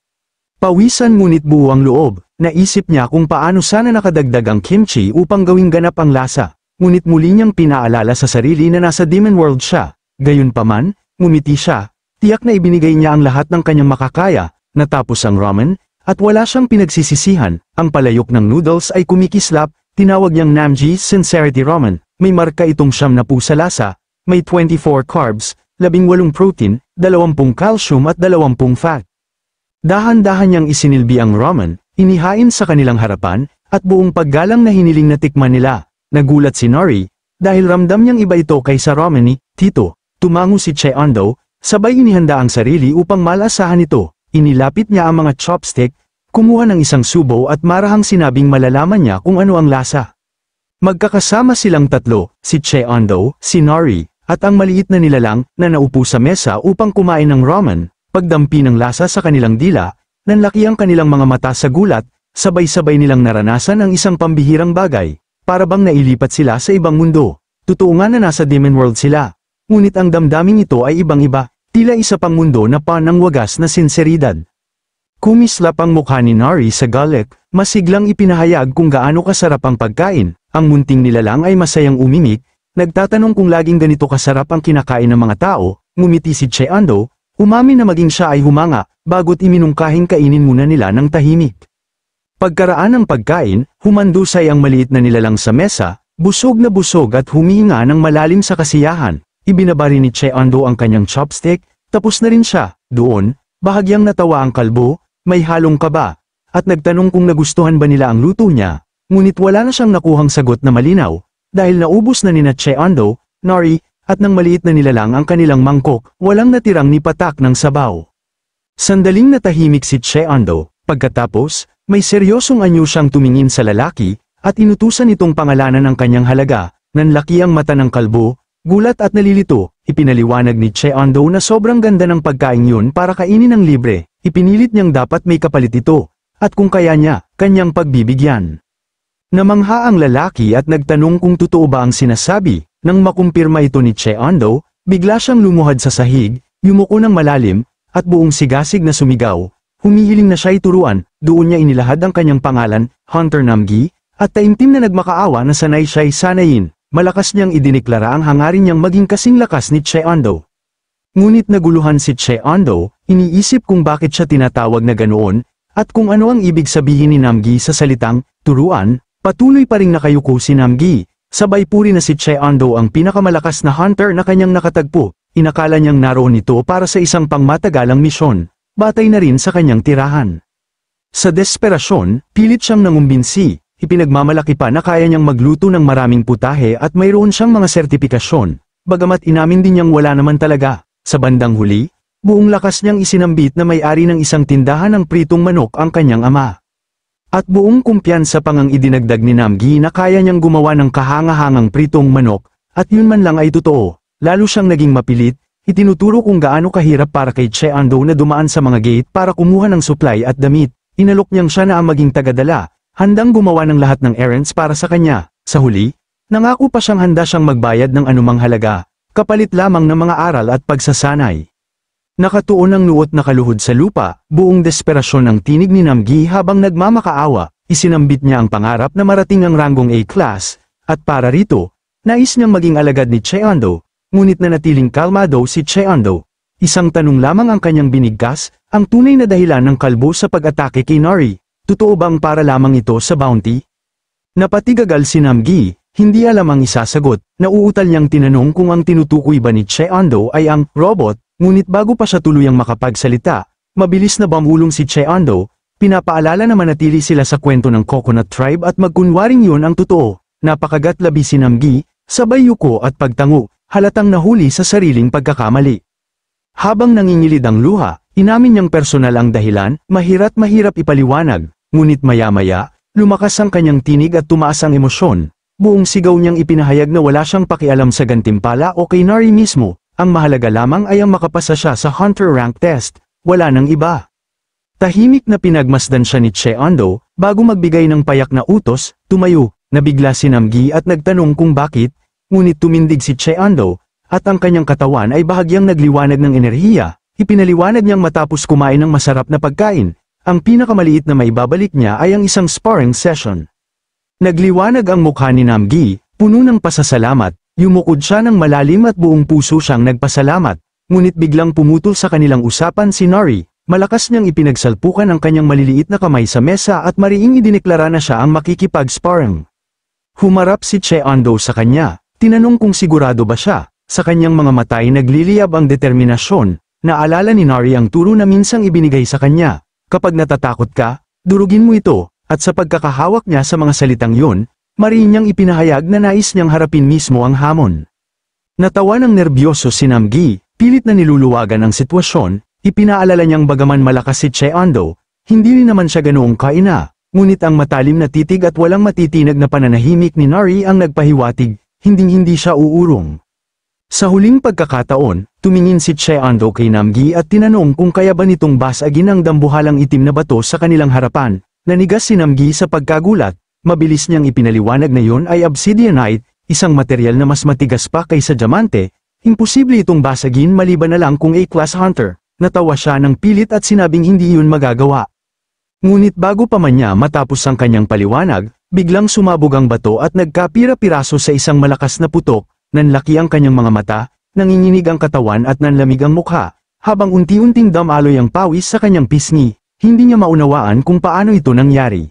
Pawisan ngunit buo ang loob, naisip niya kung paano sana nakadagdag ang kimchi upang gawing ganap ang lasa, ngunit muli niyang pinaalala sa sarili na nasa Demon World siya. Gayunpaman, ngumiti siya, tiyak na ibinigay niya ang lahat ng kanyang makakaya, natapos ang ramen, at wala siyang pinagsisisihan. Ang palayok ng noodles ay kumikislap, tinawag niyang Namgi Sincerity Ramen, may marka itong 70 sa lasa, may 24 carbs, 18 protein, 20 calcium at 20 fat. Dahan-dahan niyang isinilbi ang ramen, inihain sa kanilang harapan, at buong paggalang na hiniling na tikman nila. Nagulat si Nori, dahil ramdam niyang iba ito kaysa ramen ni Tito. Tumango si Che Ando, sabay inihanda ang sarili upang malasahan ito. Inilapit niya ang mga chopstick, kumuha ng isang subo at marahang sinabing malalaman niya kung ano ang lasa. Magkakasama silang 3, si Che Ando, si Nori, at ang maliit na nilalang na naupo sa mesa upang kumain ng ramen. Pagdampi ng lasa sa kanilang dila, nanlaki ang kanilang mga mata sa gulat, sabay-sabay nilang naranasan ang isang pambihirang bagay, para bang nailipat sila sa ibang mundo. Totoo nga na nasa Demon World sila, ngunit ang damdaming ito ay ibang-iba, tila isa pang mundo na panang wagas na sinseridad. Kumislap ang mukha ni Nari sa galit, masiglang ipinahayag kung gaano kasarap ang pagkain. Ang munting nilalang ay masayang umimik, nagtatanong kung laging ganito kasarap ang kinakain ng mga tao. Ngumiti si Che Ando, umamin na maging siya ay humanga, bago't iminungkahing kainin muna nila ng tahimik. Pagkaraan ng pagkain, humandusay ang maliit na nilalang sa mesa, busog na busog at humihinga ng malalim sa kasiyahan. Ibinabari ni Che Ando ang kanyang chopstick, tapos na rin siya. Doon, bahagyang natawa ang kalbo, may halong kaba, at nagtanong kung nagustuhan ba nila ang luto niya. Ngunit wala na siyang nakuhang sagot na malinaw, dahil naubos na nina Che Ando, Nori, at nang maliit na nilalang ang kanilang mangkok, walang natirang ni patak ng sabaw. Sandaling natahimik si Che Ando, pagkatapos, may seryosong anyo siyang tumingin sa lalaki, at inutusan itong pangalanan ng kanyang halaga. Nanlaki ang mata ng kalbo, gulat at nalilito. Ipinaliwanag ni Che Ando na sobrang ganda ng pagkain yun para kainin ng libre, ipinilit niyang dapat may kapalit ito, at kung kaya niya, kanyang pagbibigyan. Namangha ang lalaki at nagtanong kung totoo ba ang sinasabi. Nang makumpirma ito ni Che Ando, bigla siyang lumuhad sa sahig, yumuko ng malalim, at buong sigasig na sumigaw. Humihiling na siya ituruan, doon niya inilahad ang kanyang pangalan, Hunter Namgi, at taimtim na nagmakaawa na sanay siya'y sanayin. Malakas niyang idiniklara ang hangarin niyang maging kasing lakas ni Che Ando. Ngunit naguluhan si Che Ando, iniisip kung bakit siya tinatawag na ganoon, at kung ano ang ibig sabihin ni Namgi sa salitang, turuan. Patuloy pa ring nakayuko si Namgi. Sabay puri na si Che Ando ang pinakamalakas na hunter na kanyang nakatagpo. Inakala niyang naroon ito para sa isang pangmatagalang misyon, batay na rin sa kanyang tirahan. Sa desperasyon, pilit siyang nangumbinsi. Ipinagmamalaki pa na kaya niyang magluto ng maraming putahe at mayroon siyang mga sertipikasyon, bagamat inamin din niyang wala naman talaga. Sa bandang huli, buong lakas niyang isinambit na may-ari ng isang tindahan ng pritong manok ang kanyang ama. At buong kumpiyansa pang ang idinagdag ni Namgi na kaya niyang gumawa ng kahangahangang pritong manok, at yun man lang ay totoo. Lalo siyang naging mapilit, itinuturo kung gaano kahirap para kay Che Ando na dumaan sa mga gate para kumuha ng supply at damit. Inalok niyang siya na ang maging tagadala, handang gumawa ng lahat ng errands para sa kanya. Sa huli, nangako pa siyang handa siyang magbayad ng anumang halaga, kapalit lamang ng mga aral at pagsasanay. Nakatuon ang nuot na kaluhod sa lupa, buong desperasyon ng tinig ni Namgi habang nagmamakaawa, isinambit niya ang pangarap na marating ang ranggong A-class, at para rito, nais niyang maging alagad ni Che Ando, ngunit nanatiling kalmado si Che Ando. Isang tanong lamang ang kanyang binigkas, ang tunay na dahilan ng kalbo sa pag-atake kay Nari. Totoo bang para lamang ito sa bounty? Napatigagal si Namgi, hindi alam ang isasagot, nauutal niyang tinanong kung ang tinutukoy ba ni Che Ando ay ang robot, ngunit bago pa siya tuluyang makapagsalita, mabilis na bumulong si Che Ando, pinapaalala na manatili sila sa kwento ng Coconut Tribe at magkunwaring yun ang totoo. Napakagatlabi si Namgi, sabay yuko at pagtango, halatang nahuli sa sariling pagkakamali. Habang nangingilid ang luha, inamin niyang personal ang dahilan, mahirap ipaliwanag, ngunit maya-maya, lumakas ang kanyang tinig at tumaas ang emosyon. Buong sigaw niyang ipinahayag na wala siyang pakialam sa gantimpala o kay Nari mismo, ang mahalaga lamang ay ang makapasa siya sa Hunter Rank Test, wala nang iba. Tahimik na pinagmasdan siya ni Che Ando, bago magbigay ng payak na utos, tumayo. Nabigla si Namgi at nagtanong kung bakit, ngunit tumindig si Che Ando, at ang kanyang katawan ay bahagyang nagliwanag ng enerhiya, ipinaliwanag niyang matapos kumain ng masarap na pagkain, ang pinakamaliit na maibabalik niya ay ang isang sparring session. Nagliwanag ang mukha ni Namgi, puno ng pasasalamat, yumukod siya ng malalim at buong puso siyang nagpasalamat, ngunit biglang pumutol sa kanilang usapan si Nari, malakas niyang ipinagsalpukan ang kanyang maliliit na kamay sa mesa at mariing idineklara na siya ang makikipag-sparring. Humarap si Che Ando sa kanya, tinanong kung sigurado ba siya, sa kanyang mga mata ay nagliliyab ang determinasyon, naalala ni Nari ang turo na minsang ibinigay sa kanya, kapag natatakot ka, durugin mo ito, at sa pagkakahawak niya sa mga salitang yun, mariin niyang ipinahayag na nais niyang harapin mismo ang hamon. Natawa ng nerbyoso si Namgi, pilit na niluluwagan ang sitwasyon, ipinaalala niyang bagaman malakas si Che Ando, hindi rin naman siya ganoong kaina. Ngunit ang matalim na titig at walang matitinag na pananahimik ni Nari ang nagpahiwatig, hinding-hindi siya uurong. Sa huling pagkakataon, tumingin si Che Ando kay Namgi at tinanong kung kaya ba nitong basagin ang dambuhalang itim na bato sa kanilang harapan. Nanigas si Namgi sa pagkagulat, mabilis niyang ipinaliwanag na yun ay obsidianite, isang material na mas matigas pa kaysa diamante, imposible itong basagin maliban na lang kung A-class hunter. Natawa siya ng pilit at sinabing hindi yun magagawa. Ngunit bago pa man niya matapos ang kanyang paliwanag, biglang sumabog ang bato at nagkapira-piraso sa isang malakas na putok, nanlaki ang kanyang mga mata, nanginginig ang katawan at nanlamig ang mukha, habang unti-unting damaloy ang pawis sa kanyang pisngi, hindi niya maunawaan kung paano ito nangyari.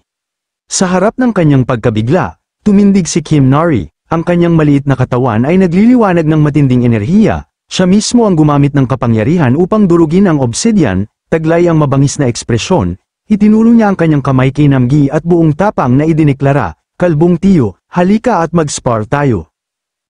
Sa harap ng kanyang pagkabigla, tumindig si Kim Nari, ang kanyang maliit na katawan ay nagliliwanag ng matinding enerhiya, siya mismo ang gumamit ng kapangyarihan upang durugin ang obsidian, taglay ang mabangis na ekspresyon. Itinuro niya ang kanyang kamay kay Namgi at buong tapang na idineklara, "Kalbong tiyo, halika at mag-spar tayo."